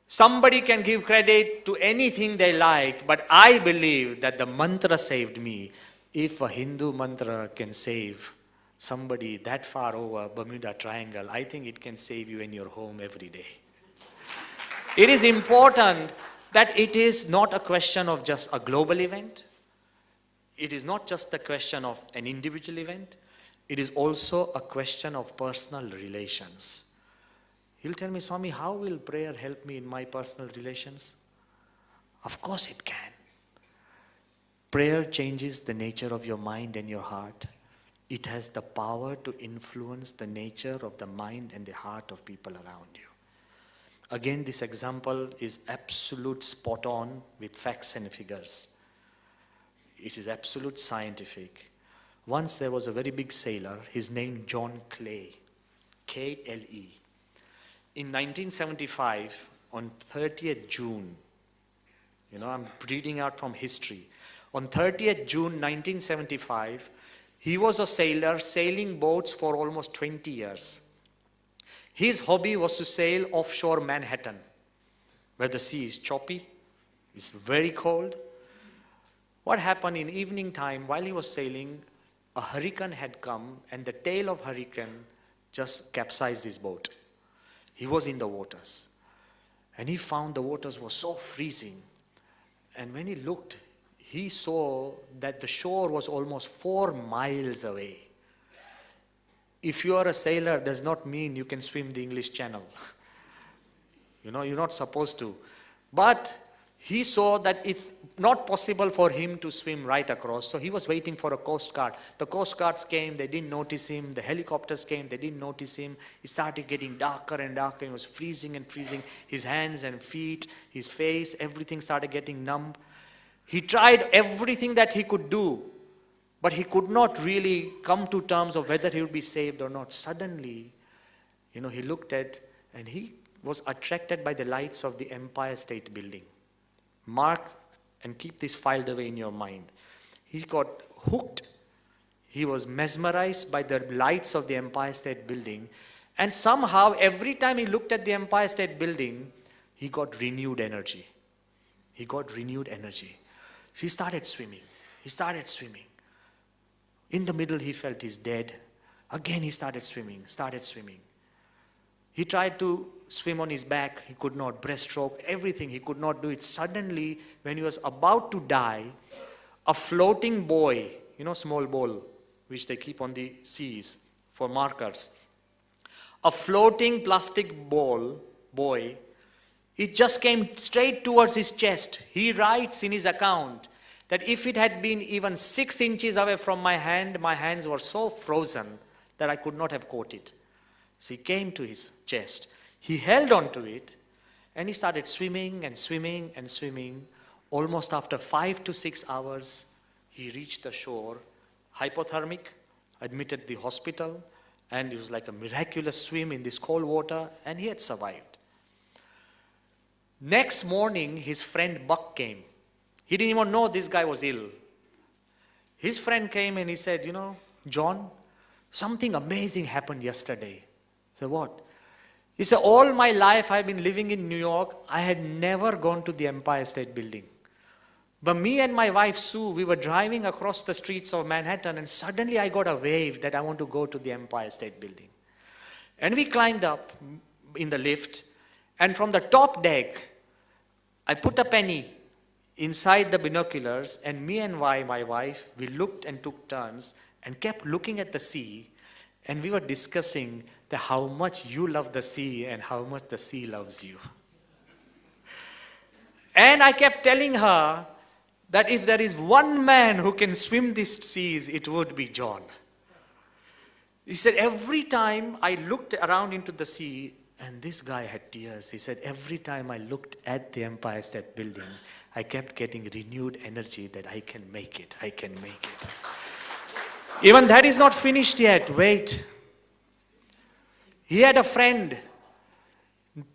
Somebody can give credit to anything they like, but I believe that the mantra saved me. If a Hindu mantra can save somebody that far over Bermuda Triangle, I think it can save you in your home every day. It is important that it is not a question of just a global event. It is not just a question of an individual event. It is also a question of personal relations. He'll tell me, Swami, how will prayer help me in my personal relations? Of course it can. Prayer changes the nature of your mind and your heart. It has the power to influence the nature of the mind and the heart of people around you. Again, this example is absolute spot on with facts and figures. It is absolute scientific. Once there was a very big sailor, his name John Clay, K-L-E. In 1975, on 30th June, I'm reading out from history. On 30th June 1975, he was a sailor sailing boats for almost 20 years. His hobby was to sail offshore Manhattan, where the sea is choppy, it's very cold. What happened in evening time, while he was sailing, a hurricane had come, and the tail of hurricane just capsized his boat. He was in the waters, and he found the waters were so freezing. And when he looked, he saw that the shore was almost 4 miles away. If you are a sailor, does not mean you can swim the English Channel. You're not supposed to. But he saw that it's not possible for him to swim right across, so he was waiting for a Coast Guard. The Coast Guards came, they didn't notice him. The helicopters came, they didn't notice him. It started getting darker and darker. It was freezing and freezing. His hands and feet, his face, everything started getting numb. He tried everything that he could do, but he could not really come to terms of whether he would be saved or not. Suddenly, he looked at, and he was attracted by the lights of the Empire State Building. Mark and keep this filed away in your mind. He got hooked. He was mesmerized by the lights of the Empire State Building. And somehow, every time he looked at the Empire State Building, he got renewed energy. He got renewed energy. So he started swimming. He started swimming. In the middle, he felt he's dead. Again, he started swimming. He tried to swim on his back. He could not. Breaststroke, everything. He could not do it. Suddenly, when he was about to die, a floating buoy, small bowl, which they keep on the seas for markers. A floating plastic buoy, it just came straight towards his chest. He writes in his account that if it had been even 6 inches away from my hands were so frozen that I could not have caught it. So he came to his chest. He held on to it, and he started swimming and swimming and swimming. Almost after 5 to 6 hours, he reached the shore, hypothermic, admitted the hospital, and it was like a miraculous swim in this cold water, and he had survived. Next morning, his friend Buck came. He didn't even know this guy was ill. His friend came and he said, John, something amazing happened yesterday. I said, what? He said, all my life I've been living in New York. I had never gone to the Empire State Building. But me and my wife Sue, we were driving across the streets of Manhattan, and suddenly I got a wave that I want to go to the Empire State Building. And we climbed up in the lift, and from the top deck, I put a penny inside the binoculars, and me and my wife, we looked and took turns and kept looking at the sea, and we were discussing how much you love the sea and how much the sea loves you. And I kept telling her that if there is one man who can swim these seas, it would be John. He said, every time I looked around into the sea, and this guy had tears. He said, every time I looked at the Empire State Building, I kept getting renewed energy that I can make it, I can make it. Even that is not finished yet. Wait. He had a friend.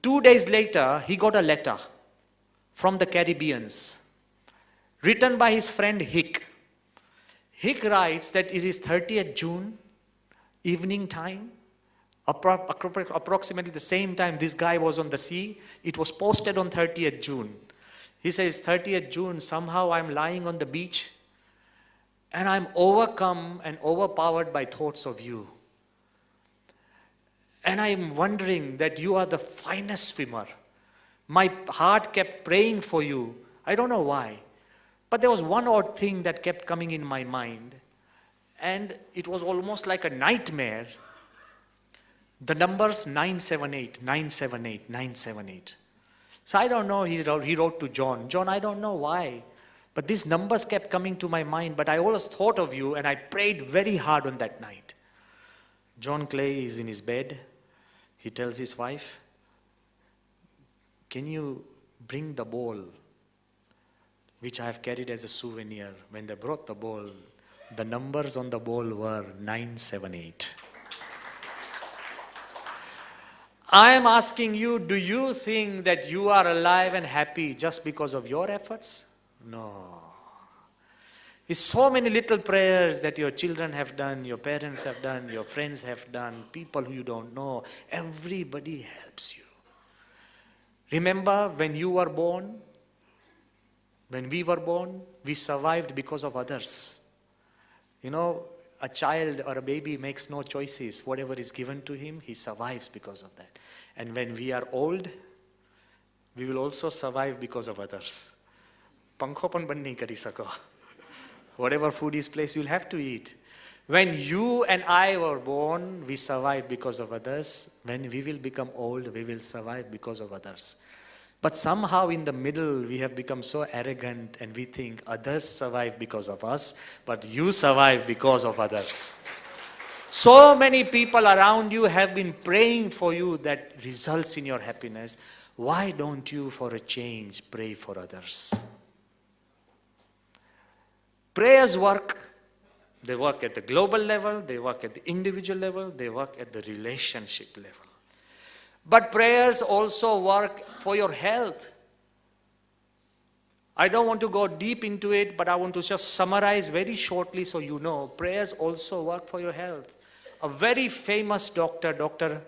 2 days later, he got a letter from the Caribbeans, written by his friend Hick. Hick writes that it is 30th June, evening time, approximately the same time this guy was on the sea. It was posted on 30th June. He says, 30th June, somehow I'm lying on the beach, and I'm overcome and overpowered by thoughts of you. And I'm wondering that you are the finest swimmer. My heart kept praying for you. I don't know why. But there was one odd thing that kept coming in my mind. And it was almost like a nightmare. The numbers 978, 978, 978. So I don't know, he wrote to John. John, I don't know why. But these numbers kept coming to my mind, but I always thought of you and I prayed very hard on that night. John Clay is in his bed. He tells his wife, can you bring the bowl which I have carried as a souvenir? When they brought the bowl, the numbers on the bowl were 978. I am asking you, do you think that you are alive and happy just because of your efforts? No. It's so many little prayers that your children have done, your parents have done, your friends have done, people who you don't know. Everybody helps you. Remember when you were born? When we were born, we survived because of others. You know, a child or a baby makes no choices. Whatever is given to him, he survives because of that. And when we are old, we will also survive because of others. Pankho pan ban nahi kari sako. Whatever food is placed, you'll have to eat. When you and I were born, we survived because of others. When we will become old, we will survive because of others. But somehow in the middle, we have become so arrogant and we think others survive because of us, but you survive because of others. So many people around you have been praying for you that results in your happiness. Why don't you, for a change, pray for others? Prayers work. They work at the global level, they work at the individual level, they work at the relationship level. But prayers also work for your health. I don't want to go deep into it, but I want to just summarize very shortly so you know. Prayers also work for your health. A very famous doctor, Dr.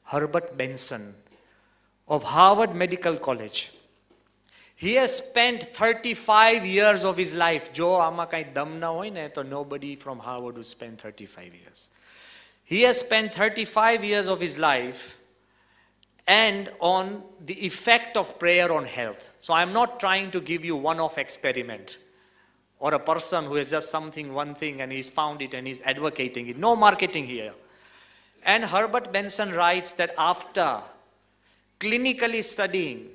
Herbert Benson of Harvard Medical College, he has spent 35 years of his life. Jo ama kai dam na hoy ne, to nobody from Harvard would spend 35 years. He has spent 35 years of his life and on the effect of prayer on health. So I'm not trying to give you one-off experiment or a person who has just something, one thing, and he's found it and he's advocating it. No marketing here. And Herbert Benson writes that after clinically studying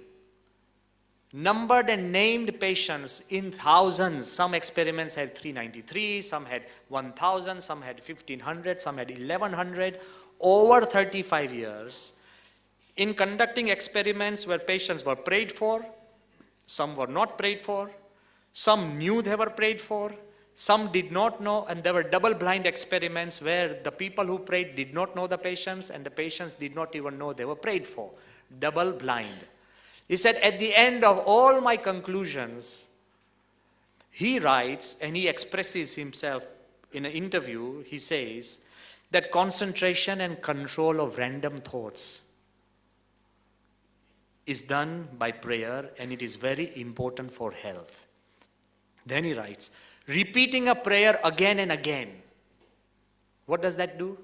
numbered and named patients in thousands, some experiments had 393, some had 1,000, some had 1,500, some had 1,100, over 35 years, in conducting experiments where patients were prayed for, some were not prayed for, some knew they were prayed for, some did not know, and there were double-blind experiments where the people who prayed did not know the patients and the patients did not even know they were prayed for. Double-blind. He said, at the end of all my conclusions, he writes and he expresses himself in an interview, he says that concentration and control of random thoughts is done by prayer and it is very important for health. Then he writes, repeating a prayer again and again. What does that do?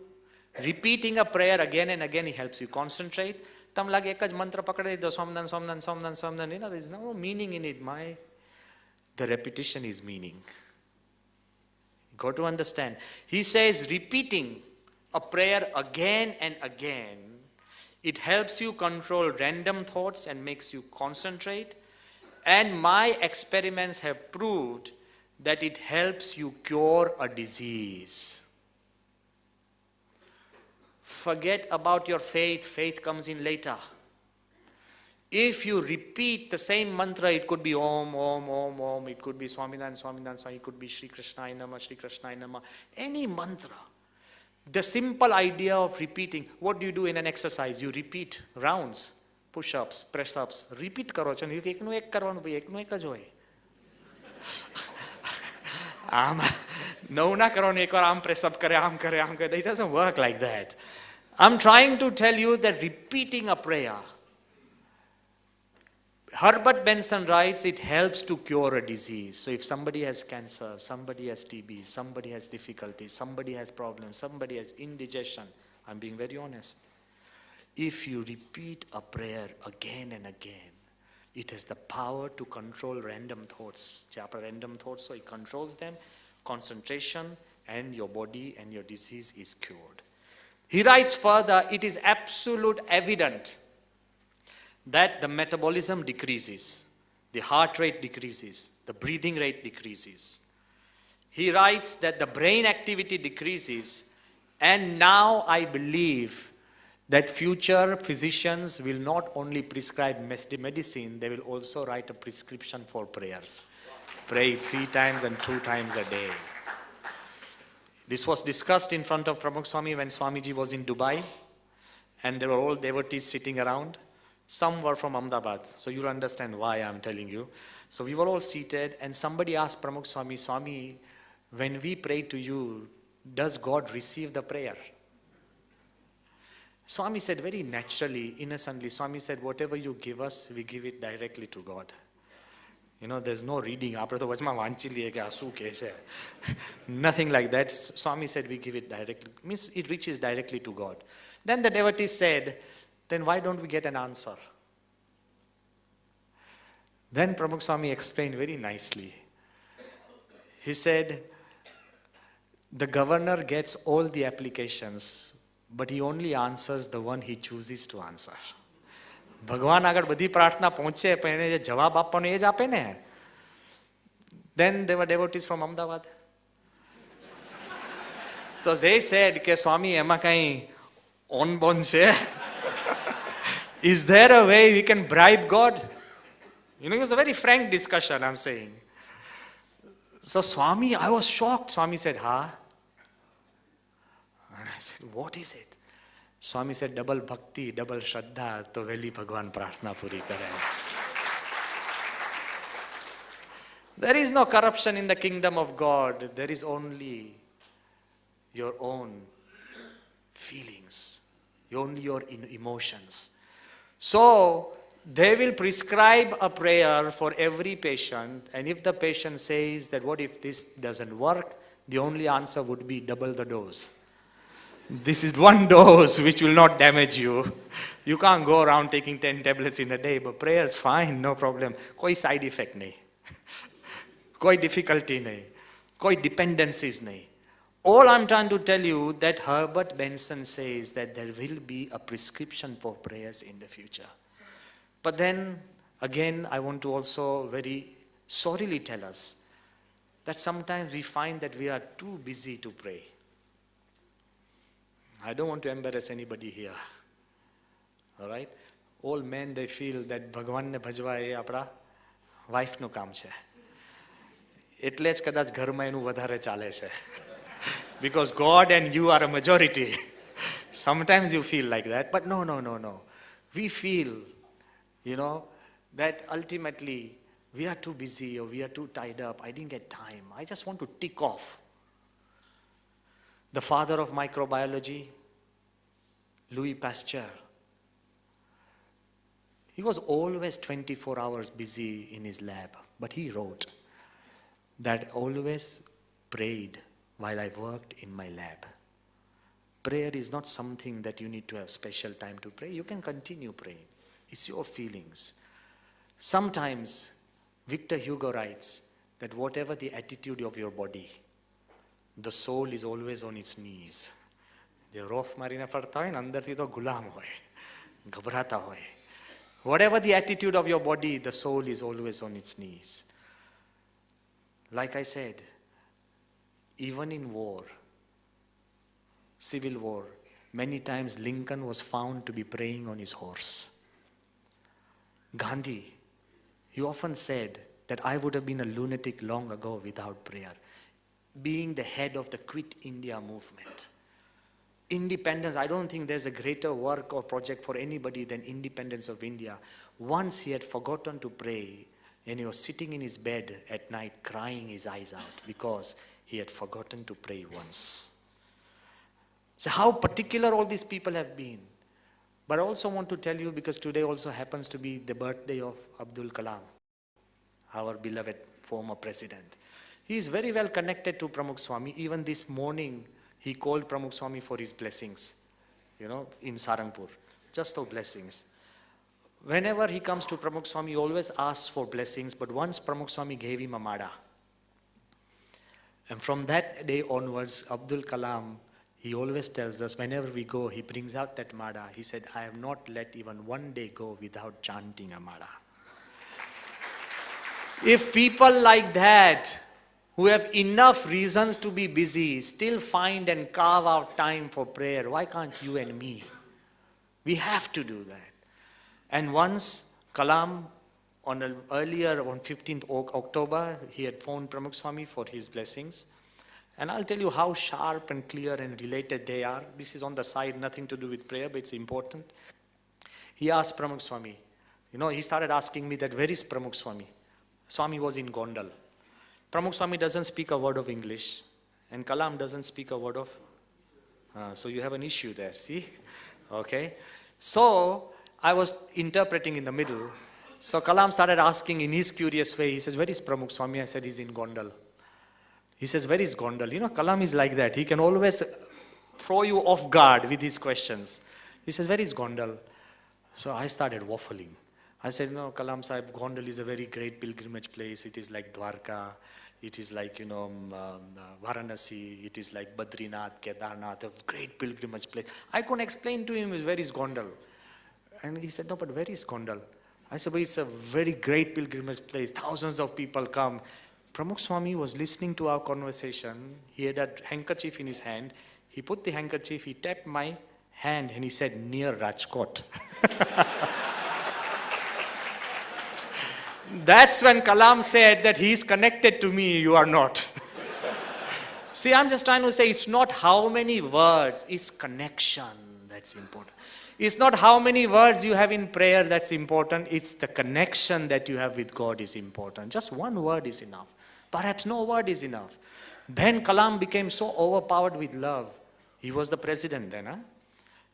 Repeating a prayer again and again, it helps you concentrate. Tam lagi ek જ મંત્ર પકડી દો Somnath Somnath Somnath Somnath, you know, there is no meaning in it. The repetition is meaning. You got to understand. He says repeating a prayer again and again, it helps you control random thoughts and makes you concentrate. And my experiments have proved that it helps you cure a disease. Forget about your faith. Faith comes in later. If you repeat the same mantra, it could be Om, Om, Om, Om. It could be Swaminarayan, Swaminarayan, Swami. It could be Shri Krishnaya Namah, Shri Krishnaya Namah. Any mantra. The simple idea of repeating. What do you do in an exercise? You repeat rounds, push-ups, press-ups. Repeat karo છો. એકનું એક કરવાનું ભાઈ એકનું એક જ હોય. No na karo ne ekવાર આમ press up કરે આમ કરે આમ કરે. It doesn't work like that. I'm trying to tell you that repeating a prayer, Herbert Benson writes, it helps to cure a disease. So if somebody has cancer, somebody has TB, somebody has difficulties, somebody has problems, somebody has indigestion, I'm being very honest. If you repeat a prayer again and again, it has the power to control random thoughts. Random thoughts, so it controls them, concentration, and your body and your disease is cured. He writes further, it is absolute evident that the metabolism decreases. the heart rate decreases, the breathing rate decreases. He writes that the brain activity decreases, and now I believe that future physicians will not only prescribe medicine, they will also write a prescription for prayers. Pray 3 times and 2 times a day. This was discussed in front of Pramukh Swami when Swamiji was in Dubai, and there were all devotees sitting around. Some were from Ahmedabad, so you'll understand why I'm telling you. So we were all seated, and somebody asked Pramukh Swami, Swami, when we pray to you, does God receive the prayer? Swami said very naturally, innocently, Swami said, whatever you give us, we give it directly to God. You know, there's no reading. Nothing like that. Swami said, we give it directly. Means it reaches directly to God. Then the devotee said, then why don't we get an answer? Then Pramukh Swami explained very nicely. He said, the governor gets all the applications, but he only answers the one he chooses to answer. ભગવાન આગળ બધી પ્રાર્થના પહોંચે પણ એને જે જવાબ આપવાનો એ જ આપે ને. Then there were devotees from Ahmedabad. So they said કે સ્વામી એમાં કઈ on bond છે? Is there a way we can bribe God? You know, it was a very frank discussion, I'm saying. So Swami, I was shocked. Swami said, ha? And I said, what is it? Swami said, double bhakti, double shraddha, to veli Bhagwan prarthna puri kare. There is no corruption in the kingdom of God. There is only your own feelings, only your emotions. So, they will prescribe a prayer for every patient, and if the patient says that what if this doesn't work, the only answer would be double the dose. This is one dose which will not damage you. You can't go around taking 10 tablets in a day, but prayer is fine, no problem. कोई side effect नहीं, कोई difficulty नहीं, कोई dependencies नहीं. All I'm trying to tell you that Herbert Benson says that there will be a prescription for prayers in the future. But then, again, I want to also very sorrily tell us that sometimes we find that we are too busy to pray. I don't want to embarrass anybody here. All right? All men, they feel that Bhagwan ne bhajwa એ આપણા વાઇફનું કામ છે. એટલે જ કદાચ ઘરમાં એનું વધારે ચાલે છે. Because God and you are a majority. Sometimes you feel like that, but no. We feel, you know, that ultimately we are too busy or we are too tied up. I didn't get time. I just want to tick off. The father of microbiology, Louis Pasteur, he was always 24 hours busy in his lab, but he wrote that always prayed while I worked in my lab. Prayer is not something that you need to have special time to pray. You can continue praying. It's your feelings. Sometimes Victor Hugo writes that whatever the attitude of your body, the soul is always on its knees. જે રોફ મારીને ફરતા હોય ને અંદરથી તો ગુલામ હોય, ગભરાતા હોય. Whatever the attitude of your body, the soul is always on its knees. Like I said, even in war, civil war, many times Lincoln was found to be praying on his horse. Gandhi, he often said that I would have been a lunatic long ago without prayer. Being the head of the Quit India movement. Independence, I don't think there's a greater work or project for anybody than independence of India. Once he had forgotten to pray, and he was sitting in his bed at night crying his eyes out because he had forgotten to pray once. So how particular all these people have been. But I also want to tell you, because today also happens to be the birthday of Abdul Kalam, our beloved former president. He is very well connected to Pramukh Swami. Even this morning, he called Pramukh Swami for his blessings, you know, in Sarangpur, just for blessings. Whenever he comes to Pramukh Swami, he always asks for blessings, but once Pramukh Swami gave him a mada. And from that day onwards, Abdul Kalam, he always tells us, whenever we go, he brings out that mada. He said, I have not let even one day go without chanting a mada. If people like that, who have enough reasons to be busy, still find and carve out time for prayer, why can't you and me? We have to do that. And once Kalam, earlier on 15th October, he had phoned Pramukh Swami for his blessings. And I'll tell you how sharp and clear and related they are. This is on the side, nothing to do with prayer, but it's important. He asked Pramukh Swami, he started asking me that, where is Pramukh Swami? Swami was in Gondal. Pramukh Swami doesn't speak a word of English, and Kalam doesn't speak a word of... so you have an issue there, see? Okay. So I was interpreting in the middle. So Kalam started asking in his curious way. He says, where is Pramukh Swami? I said, he's in Gondal. He says, where is Gondal? Kalam is like that. He can always throw you off guard with his questions. He says, where is Gondal? So I started waffling. I said, no, Kalam Sahib, Gondal is a very great pilgrimage place. It is like Dwarka. It is like, Varanasi. It is like Badrinath, Kedarnath, a great pilgrimage place. I couldn't explain to him, where is Gondal? And he said, no, but where is Gondal? I said, but it's a very great pilgrimage place. Thousands of people come. Pramukh Swami was listening to our conversation. He had a handkerchief in his hand. He put the handkerchief, he tapped my hand, and he said, near Rajkot. That's when Kalam said that he is connected to me, you are not. See, I'm just trying to say, it's not how many words, it's connection that's important. It's not how many words you have in prayer that's important, it's the connection that you have with God is important. Just one word is enough. Perhaps no word is enough. Then Kalam became so overpowered with love. He was the president then, huh?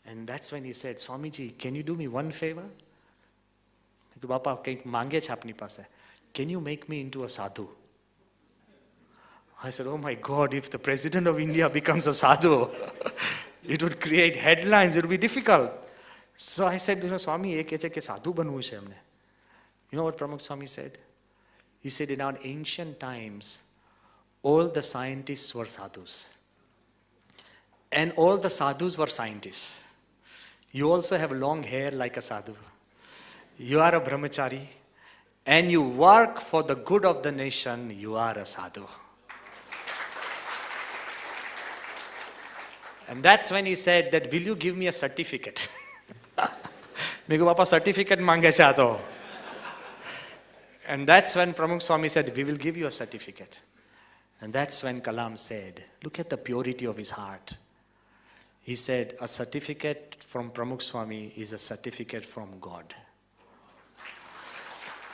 And that's when he said, Swamiji, can you do me one favor? Can you make me into a sadhu? I said, oh my God, if the president of India becomes a sadhu, it would create headlines, it would be difficult. So I said, Swami, ek ke sadhu banvu che humne. You know what Pramukh Swami said? He said, in our ancient times, all the scientists were sadhus. And all the sadhus were scientists. You also have long hair like a sadhu. You are a brahmachari. And you work for the good of the nation, you are a sadhu. And that's when he said that, will you give me a certificate? Meko papa certificate mange chato. And that's when Pramukh Swami said, we will give you a certificate. And that's when Kalam said, look at the purity of his heart. He said, a certificate from Pramukh Swami is a certificate from God.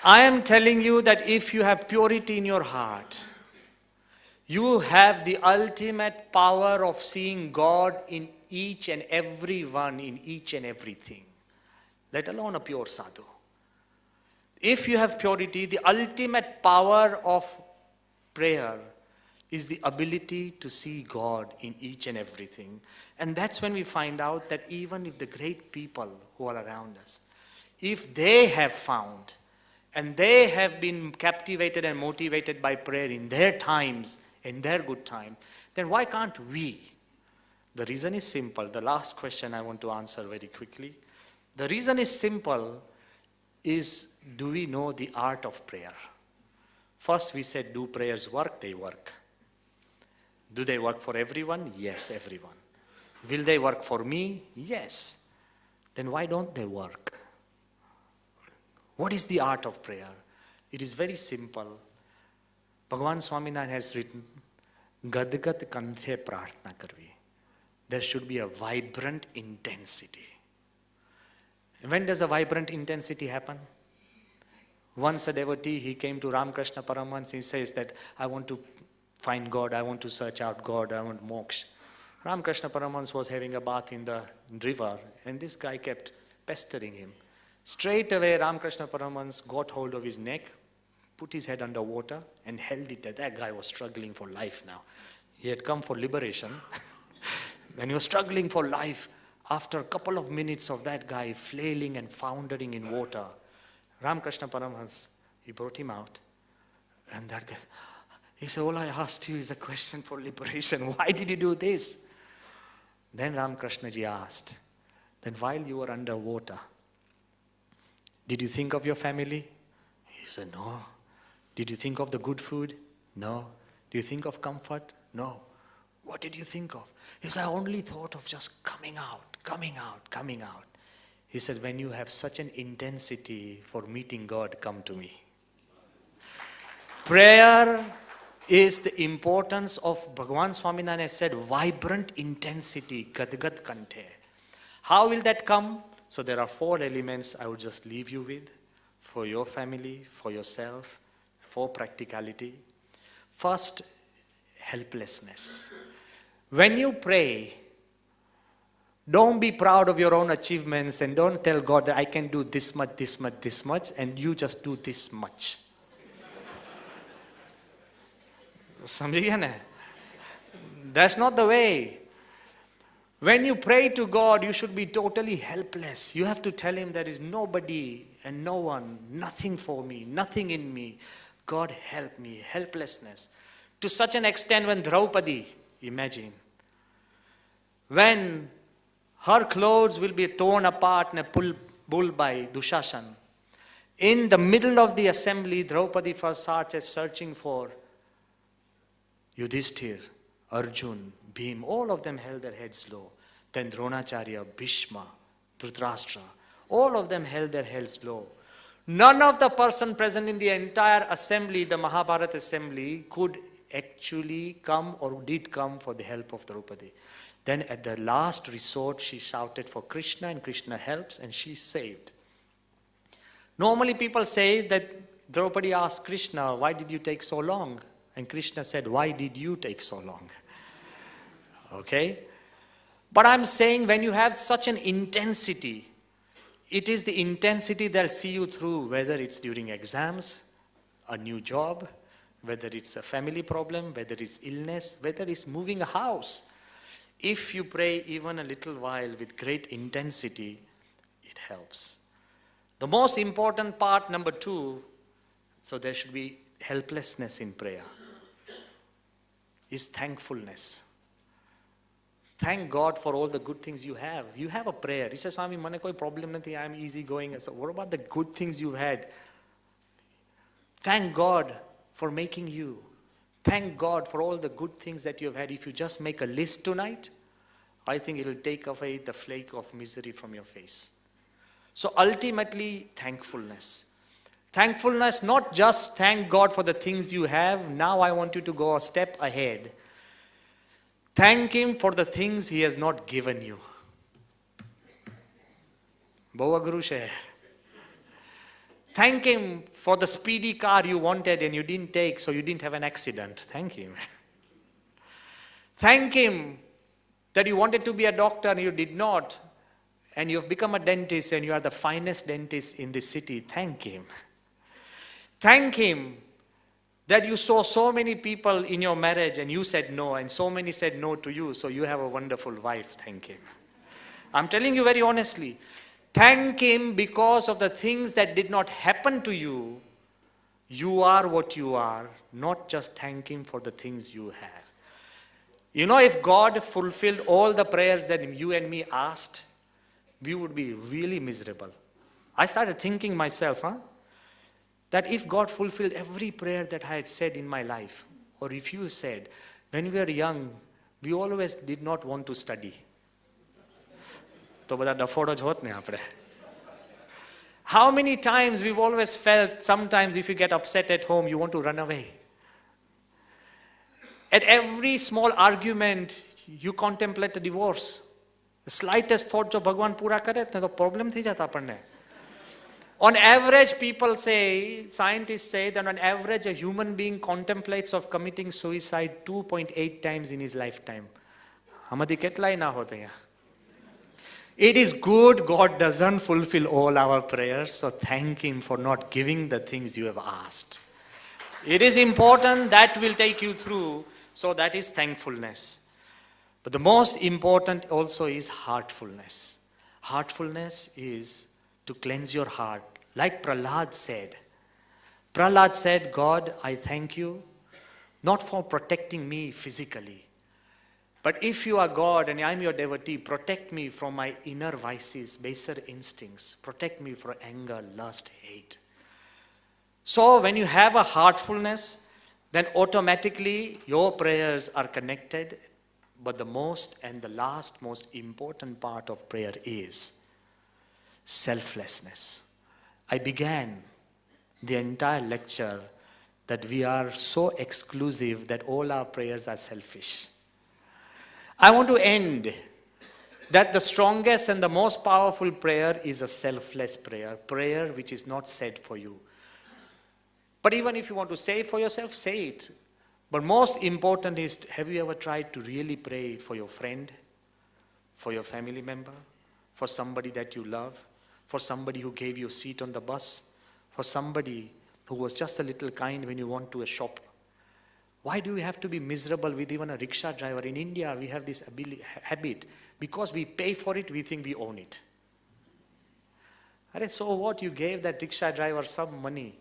I am telling you that if you have purity in your heart, you have the ultimate power of seeing God in each and every one, in each and everything, let alone a pure sadhu. If you have purity, the ultimate power of prayer is the ability to see God in each and everything. And that's when we find out that even if the great people who are around us, if they have found and they have been captivated and motivated by prayer in their times, in their good time, then why can't we? The reason is simple. The last question I want to answer very quickly. The reason is simple is, do we know the art of prayer? First we said, do prayers work? They work. Do they work for everyone? Yes, everyone. Will they work for me? Yes. Then why don't they work? What is the art of prayer? It is very simple. Bhagavan Swaminarayan has written, Gadgat Kanthe Prarthna Karvi. There should be a vibrant intensity. When does a vibrant intensity happen? Once a devotee, he came to Ramakrishna Paramahansa, he says that, I want to find God, I want to search out God, I want moksha. Ramakrishna Paramahansa was having a bath in the river, and this guy kept pestering him. Straight away, Ramakrishna Paramahansa got hold of his neck, put his head under water, and held it there. That guy was struggling for life now. He had come for liberation, and he was struggling for life. After a couple of minutes of that guy flailing and floundering in water, Ramakrishna Paramahansa, he brought him out, and that guy, he said, all I asked you is a question for liberation. Why did you do this? Then Ramakrishna ji asked, then while you were underwater, did you think of your family? He said, no. Did you think of the good food? No. Do you think of comfort? No. What did you think of? He said, I only thought of just coming out, coming out, coming out. He said, when you have such an intensity for meeting God, come to me. Prayer is the importance of, Bhagavan Swaminarayan said, vibrant intensity, gadgad kanthe. How will that come? So there are 4 elements I would just leave you with for your family, for yourself, for practicality. First, helplessness. When you pray, don't be proud of your own achievements and don't tell God that I can do this much, this much, this much, and you just do this much. That's not the way. When you pray to God, you should be totally helpless. You have to tell Him there is nobody and no one, nothing for me, nothing in me. God help me, helplessness. To such an extent when Draupadi, imagine, when her clothes will be torn apart and pulled by Dushasan. In the middle of the assembly, Draupadi first started searching for Yudhishthir, Arjun, Bhim, all of them held their heads low. Then Dronacharya, Bhishma, Dhritarashtra, all of them held their heads low. None of the person present in the entire assembly, the Mahabharata assembly, could actually come or did come for the help of Draupadi. Then at the last resort, she shouted for Krishna and Krishna helps and she's saved. Normally people say that Draupadi asked Krishna, why did you take so long? And Krishna said, why did you take so long? Okay? But I'm saying when you have such an intensity, it is the intensity that'll see you through, whether it's during exams, a new job, whether it's a family problem, whether it's illness, whether it's moving a house. If you pray even a little while with great intensity, it helps. The most important part, number 2, so there should be helplessness in prayer, is thankfulness. Thank God for all the good things you have. You have a prayer. He says, Swami, mane koi problem nahi, I am easygoing. So what about the good things you've had? Thank God for making you. Thank God for all the good things that you've had. If you just make a list tonight, I think it will take away the flake of misery from your face. So ultimately, thankfulness. Thankfulness, not just thank God for the things you have. Now I want you to go a step ahead. Thank Him for the things He has not given you. Boa Guru She. Thank Him for the speedy car you wanted and you didn't take, so you didn't have an accident. Thank Him. Thank Him that you wanted to be a doctor and you did not, and you have become a dentist and you are the finest dentist in this city. Thank Him. Thank Him that you saw so many people in your marriage and you said no, and so many said no to you, so you have a wonderful wife. Thank Him. I'm telling you very honestly. Thank Him because of the things that did not happen to you. You are what you are, not just thank Him for the things you have. You know, if God fulfilled all the prayers that you and me asked, we would be really miserable. I started thinking myself, that if God fulfilled every prayer that I had said in my life, or if you said, when we were young, we always did not want to study. How many times we've always felt, sometimes if you get upset at home, you want to run away. At every small argument, you contemplate a divorce. The slightest thought jo Bhagwan pura kare, to problem thi jata aparne. On average, people say, scientists say that on average, a human being contemplates of committing suicide 2.8 times in his lifetime. Hamadi ketlai na hote ya. It is good God doesn't fulfill all our prayers, so thank Him for not giving the things you have asked. It is important, that will take you through, so that is thankfulness. But the most important also is heartfulness. Heartfulness is to cleanse your heart. Like Prahlad said. Prahlad said, God, I thank you, not for protecting me physically, but if you are God and I am your devotee, protect me from my inner vices, baser instincts. Protect me from anger, lust, hate. So when you have a heartfulness, then automatically your prayers are connected. But the most and the last most important part of prayer is selflessness. I began the entire lecture that we are so exclusive that all our prayers are selfish. I want to end that the strongest and the most powerful prayer is a selfless prayer, prayer which is not said for you. But even if you want to say it for yourself, say it. But most important is, have you ever tried to really pray for your friend, for your family member, for somebody that you love, for somebody who gave you a seat on the bus, for somebody who was just a little kind when you went to a shop? Why do we have to be miserable with even a rickshaw driver? In India, we have this habit. Because we pay for it, we think we own it. So what? You gave that rickshaw driver some money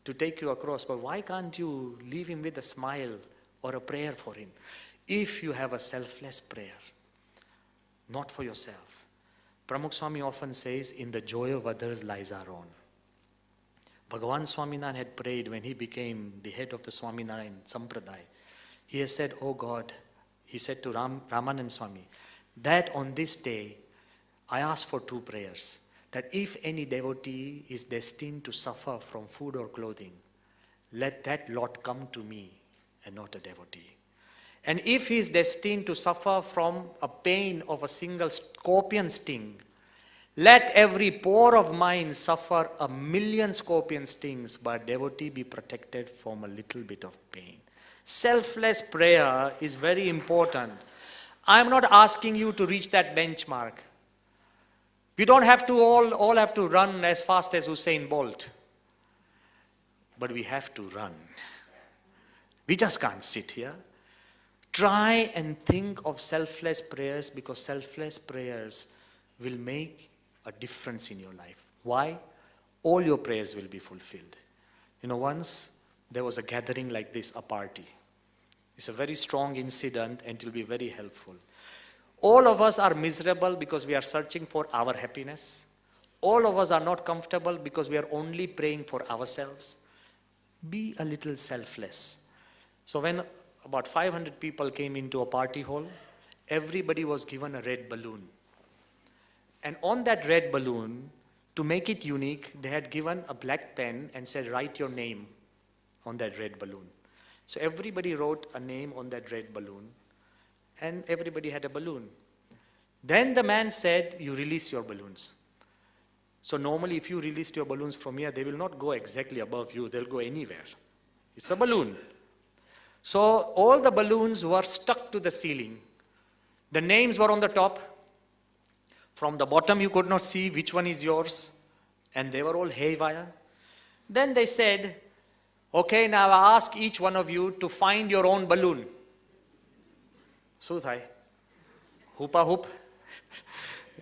to take you across, but why can't you leave him with a smile or a prayer for him? If you have a selfless prayer, not for yourself. Pramukh Swami often says, in the joy of others lies our own. Bhagavan Swaminarayan had prayed when he became the head of the Swaminarayan Sampradaya. He has said, oh God, he said to Ramanand Swami, that on this day, I ask for two prayers. That if any devotee is destined to suffer from food or clothing, let that lot come to me and not a devotee. And if he is destined to suffer from a pain of a single scorpion sting, let every pore of mine suffer 1,000,000 scorpion stings, but devotee be protected from a little bit of pain. Selfless prayer is very important. I am not asking you to reach that benchmark. We don't have to all have to run as fast as Usain Bolt. But we have to run. We just can't sit here. Try and think of selfless prayers, because selfless prayers will make a difference in your life. Why? All your prayers will be fulfilled. Once there was a gathering like this, a party. It's a very strong incident and it will be very helpful. All of us are miserable because we are searching for our happiness. All of us are not comfortable because we are only praying for ourselves. Be a little selfless. So when about 500 people came into a party hall, everybody was given a red balloon. And on that red balloon, to make it unique, they had given a black pen and said, write your name on that red balloon. So everybody wrote a name on that red balloon. And everybody had a balloon. Then the man said, you release your balloons. So normally if you released your balloons from here, they will not go exactly above you, they'll go anywhere. It's a balloon. So all the balloons were stuck to the ceiling. The names were on the top. From the bottom you could not see which one is yours. And they were all haywire. Then they said, okay, now I ask each one of you to find your own balloon. Sudhai. Hoopa hoop.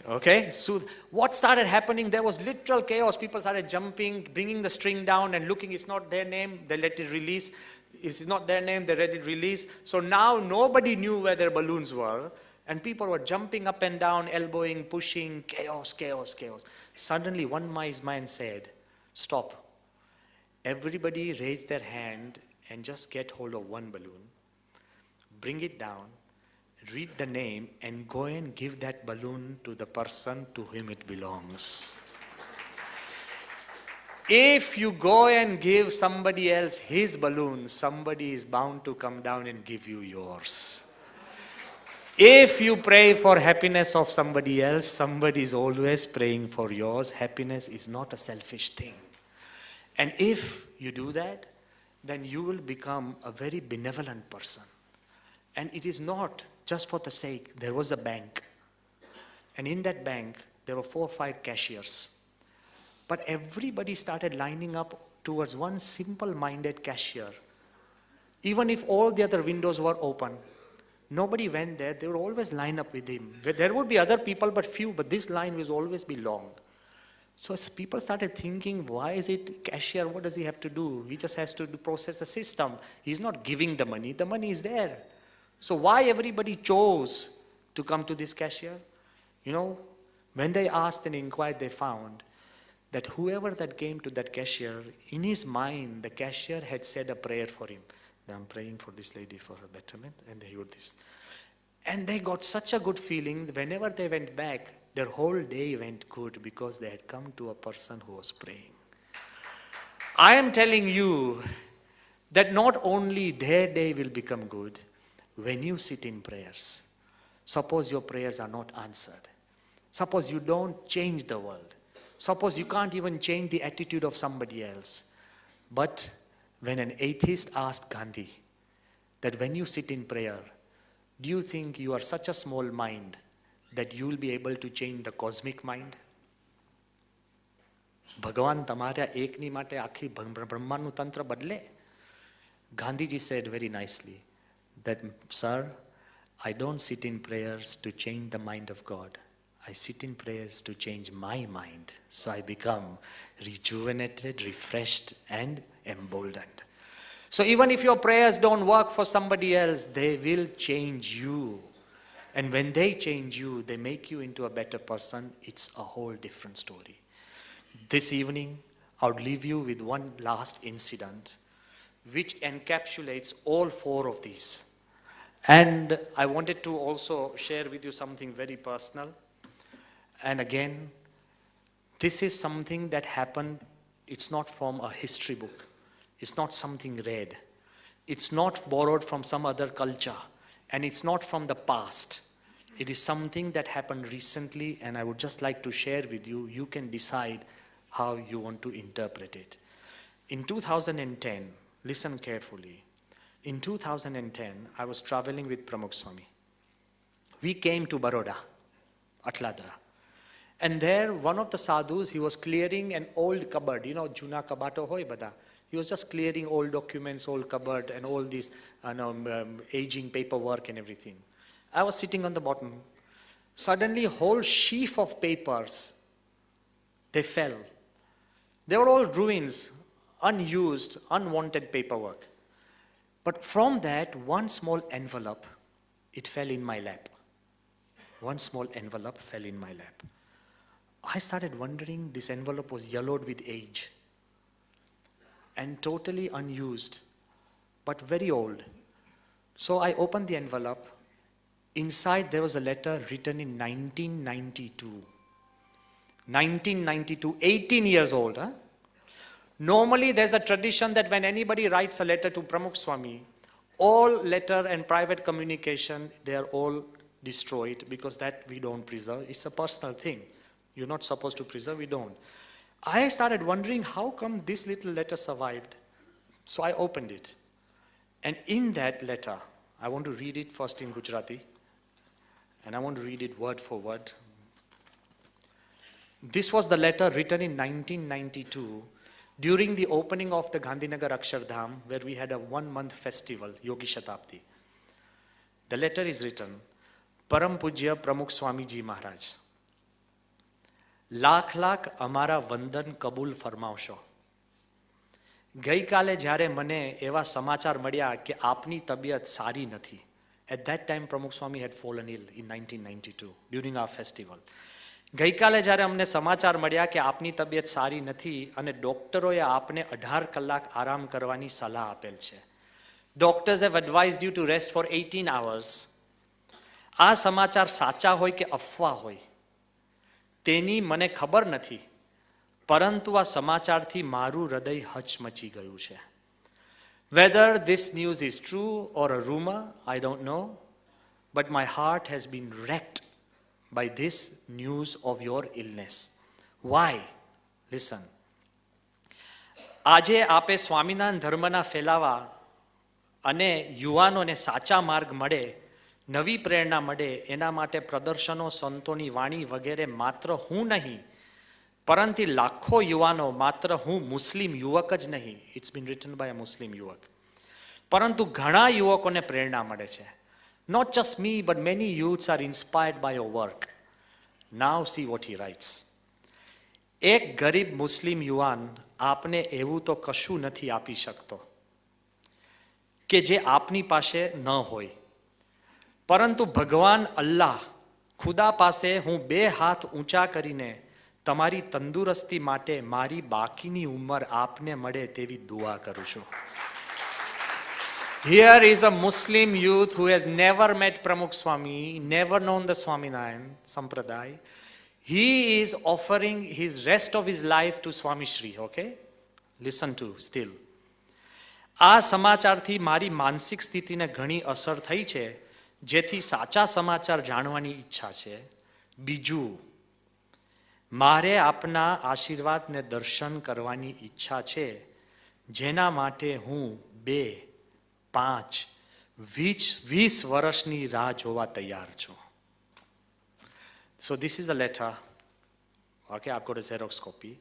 Okay. So what started happening? There was literal chaos. People started jumping, bringing the string down and looking. It's not their name. They let it release. It's not their name. They let it release. So now nobody knew where their balloons were. And people were jumping up and down, elbowing, pushing. Chaos, chaos, chaos. Suddenly one wise man said, stop. Everybody raise their hand and just get hold of one balloon. Bring it down. Read the name and go and give that balloon to the person to whom it belongs. If you go and give somebody else his balloon, somebody is bound to come down and give you yours. If you pray for happiness of somebody else, somebody is always praying for yours. Happiness is not a selfish thing. And if you do that, then you will become a very benevolent person. And it is not just for the sake. There was a bank. And in that bank, there were 4 or 5 cashiers. But everybody started lining up towards one simple-minded cashier. Even if all the other windows were open, nobody went there. They would always line up with him. There would be other people, but few. But this line will always be long. So people started thinking, why is it cashier? What does he have to do? He just has to process the system. He's not giving the money. The money is there. So why everybody chose to come to this cashier? When they asked and inquired, they found that whoever that came to that cashier, in his mind, the cashier had said a prayer for him. I'm praying for this lady for her betterment, and they would this. And they got such a good feeling. Whenever they went back, their whole day went good because they had come to a person who was praying. I am telling you that not only their day will become good, when you sit in prayers, suppose your prayers are not answered. Suppose you don't change the world. Suppose you can't even change the attitude of somebody else. But when an atheist asked Gandhi that when you sit in prayer, do you think you are such a small mind that you will be able to change the cosmic mind? ભગવાન તમારા એકની માટે આખી બ્રહ્માંડનું તંત્ર બદલે? Gandhiji said very nicely that, sir, I don't sit in prayers to change the mind of God. I sit in prayers to change my mind. So I become rejuvenated, refreshed, and emboldened. So even if your prayers don't work for somebody else, they will change you. And when they change you, they make you into a better person. It's a whole different story. This evening, I would leave you with one last incident which encapsulates all four of these. And I wanted to also share with you something very personal. And again, this is something that happened. It's not from a history book. It's not something read. It's not borrowed from some other culture. And it's not from the past. It is something that happened recently, and I would just like to share with you. You can decide how you want to interpret it. In 2010, listen carefully. In 2010, I was traveling with Pramukh Swami. We came to Baroda, Atladra. And there, one of the sadhus, he was clearing an old cupboard. You know, Juna kabato hoy bada. He was just clearing old documents, old cupboard, and all these aging paperwork and everything. I was sitting on the bottom. Suddenly, whole sheaf of papers, they fell. They were all ruins, unused, unwanted paperwork. But from that, one small envelope, it fell in my lap. One small envelope fell in my lap. I started wondering, this envelope was yellowed with age and totally unused, but very old. So I opened the envelope. Inside there was a letter written in 1992. 1992, 18 years old. Huh? Normally there's a tradition that when anybody writes a letter to Pramukh Swami, all letter and private communication, they are all destroyed because that we don't preserve. It's a personal thing. You're not supposed to preserve, we don't. I started wondering how come this little letter survived. So I opened it. And in that letter, I want to read it first in Gujarati. And I want to read it word for word. This was the letter written in 1992 during the opening of the Gandhinagar Akshardham, where we had a 1-month festival, Yogi Shatabdi. The letter is written, Param Pujya Pramukh Swamiji Maharaj. Lakh lakh અમારા વંદન કબૂલ ફરમાવશો. ગઈકાલે જ્યારે મને એવા સમાચાર મળ્યા કે આપની તબિયત સારી નથી. At that time, Pramukh Swami had fallen ill in 1992 during our festival. ગઈકાલે જ્યારે અમને સમાચાર મળ્યા કે આપની તબિયત સારી નથી અને ડોક્ટરોએ આપને 18 કલાક આરામ કરવાની સલાહ આપેલ છે. Doctors have advised you to rest for 18 hours. આ સમાચાર સાચા હોય કે અફવા હોય તેની મને ખબર નથી, પરંતુ આ સમાચારથી મારું હૃદય હચમચી ગયું છે. Whether this news is true or a rumor, I don't know, but my heart has been wrecked by this news of your illness. Why? Listen. આજે આપે સ્વામિનારાયણ ધર્મના ફેલાવા અને યુવાનોને સાચા માર્ગ મળે, નવી પ્રેરણા મળે, એના માટે પ્રદર્શનો, સંતોની વાણી વગેરે માત્ર હું નહીં, પરંતુ લાખો યુવાનો, માત્ર હું મુસ્લિમ યુવક જ નહીં, ઇટ્સ બીન રિટન બાય અ મુસ્લિમ યુવક, પરંતુ ઘણા યુવકોને પ્રેરણા મળે છે. Not just me, but many youths are inspired by your work. Now see what he writes. એક ગરીબ મુસ્લિમ યુવાન આપને એવું તો કશું નથી આપી શકતો કે જે આપની પાસે ન હોય, પરંતુ ભગવાન અલ્લાહ ખુદા પાસે હું 2 હાથ ઊંચા કરીને તમારી તંદુરસ્તી માટે મારી બાકીની ઉંમર આપને મળે તેવી દુઆ કરું છું. Here is a Muslim youth who has never met Pramukh Swami, never known the Swaminarayan Sampradaya. He is offering his rest of his life to Swami Shri, okay? Listen to still. આ સમાચારથી મારી માનસિક સ્થિતિને ઘણી અસર થઈ છે, જેથી સાચા સમાચાર જાણવાની ઈચ્છા છે. બીજું, મારે આપના આશીર્વાદને દર્શન કરવાની ઈચ્છા છે, જેના માટે હું 2, 5, 20 વર્ષની રાહ જોવા તૈયાર છું. So this is a letter. Okay, I've got a Xerox copy.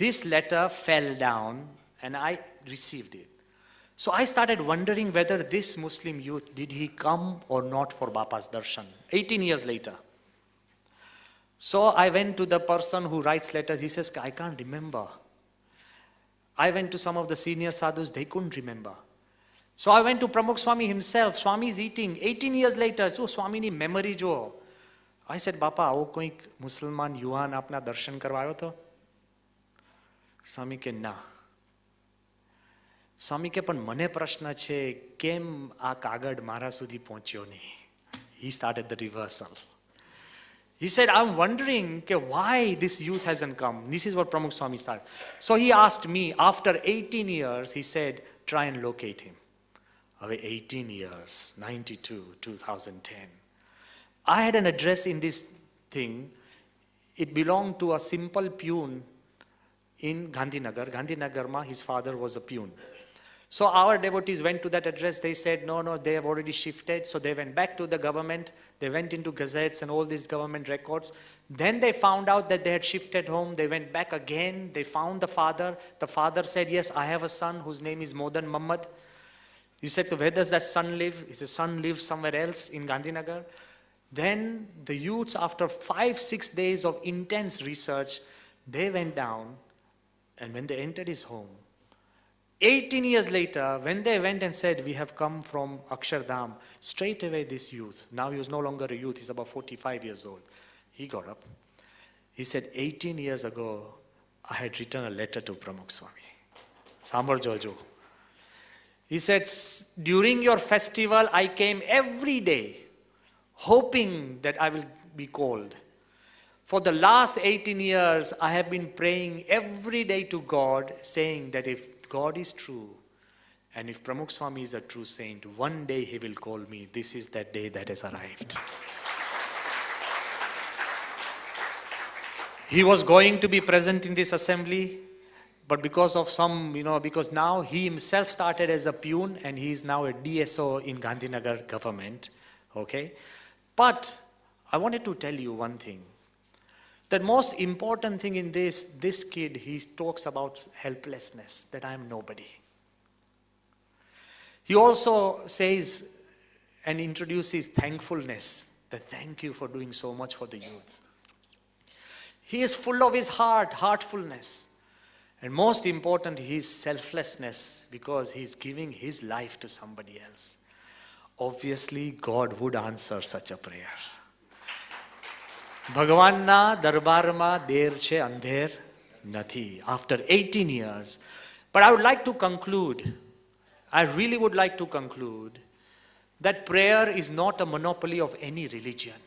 This letter fell down and I received it. So I started wondering whether this Muslim youth, did he come or not for Bapa's darshan 18 years later. So I went to the person who writes letters. He says, I can't remember. I went to some of the senior sadhus, they couldn't remember. So I went to Pramukh Swami himself. Swami is eating 18 years later. So Swami ni memory jo. I said, Bapa, આવો કોઈક મુસલમાન યુવાન આપના દર્શન કરવા આવ્યો હતો? સ્વામી કે ના. સ્વામી કે પણ મને પ્રશ્ન છે કેમ આ કાગળ મારા સુધી પહોંચ્યો નહીં? He started the reversal. He said, I'm wondering why this youth hasn't come. This is what Pramukh Swami started. So he asked me, after 18 years, he said, try and locate him. Away 18 years, 92, 2010. I had an address in this thing. It belonged to a simple peon in Gandhinagar. Gandhinagar, his father was a peon. So our devotees went to that address. They said, no, they have already shifted. So they went back to the government. They went into gazettes and all these government records. Then they found out that they had shifted home. They went back again. They found the father. The father said, yes, I have a son whose name is Modan Muhammad. He said, where does that son live? His son lives somewhere else in Gandhinagar. Then the youths, after 5-6 days of intense research, they went down, and when they entered his home, 18 years later, when they went and said, we have come from Akshardham, straight away this youth, now he was no longer a youth, he's about 45 years old, he got up. He said, 18 years ago, I had written a letter to Pramukh Swami. Sambar Jojo. He said, during your festival, I came every day, hoping that I will be called. For the last 18 years, I have been praying every day to God, saying that if God is true, and if Pramukh Swami is a true saint, one day he will call me. This is that day that has arrived. He was going to be present in this assembly, but because of some, because now he himself started as a peon, and he is now a DSO in Gandhinagar government, okay? But I wanted to tell you one thing. The most important thing in this kid, he talks about helplessness, that I am nobody. He also says and introduces thankfulness, that thank you for doing so much for the youth. He is full of his heartfulness. And most important, his selflessness, because he is giving his life to somebody else. Obviously, God would answer such a prayer. ભગવાનના દરબારમાં દેર છે અંધેર નથી. After 18 years. But I would like to conclude, I really would like to conclude that prayer is not a monopoly of any religion.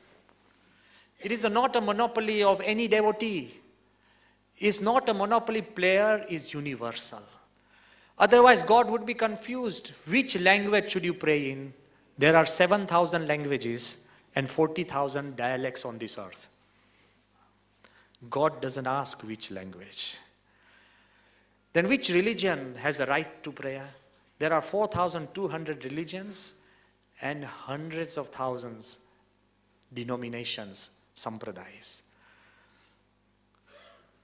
It is not a monopoly of any devotee. It's not a monopoly. Prayer is universal. Otherwise, God would be confused. Which language should you pray in? There are 7,000 languages and 40,000 dialects on this earth. God doesn't ask which language. Then which religion has a right to prayer? There are 4,200 religions and hundreds of thousands denominations, sampradayas.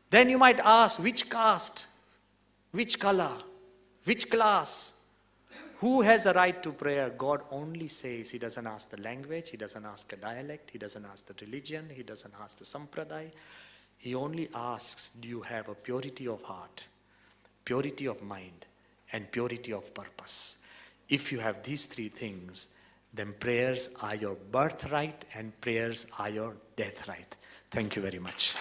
Then you might ask, which caste, which color, which class? Who has a right to prayer? God only says. He doesn't ask the language, he doesn't ask a dialect, he doesn't ask the religion, he doesn't ask the sampradaya. He only asks, do you have a purity of heart, purity of mind, and purity of purpose? If you have these three things, then prayers are your birthright and prayers are your death right. Thank you very much.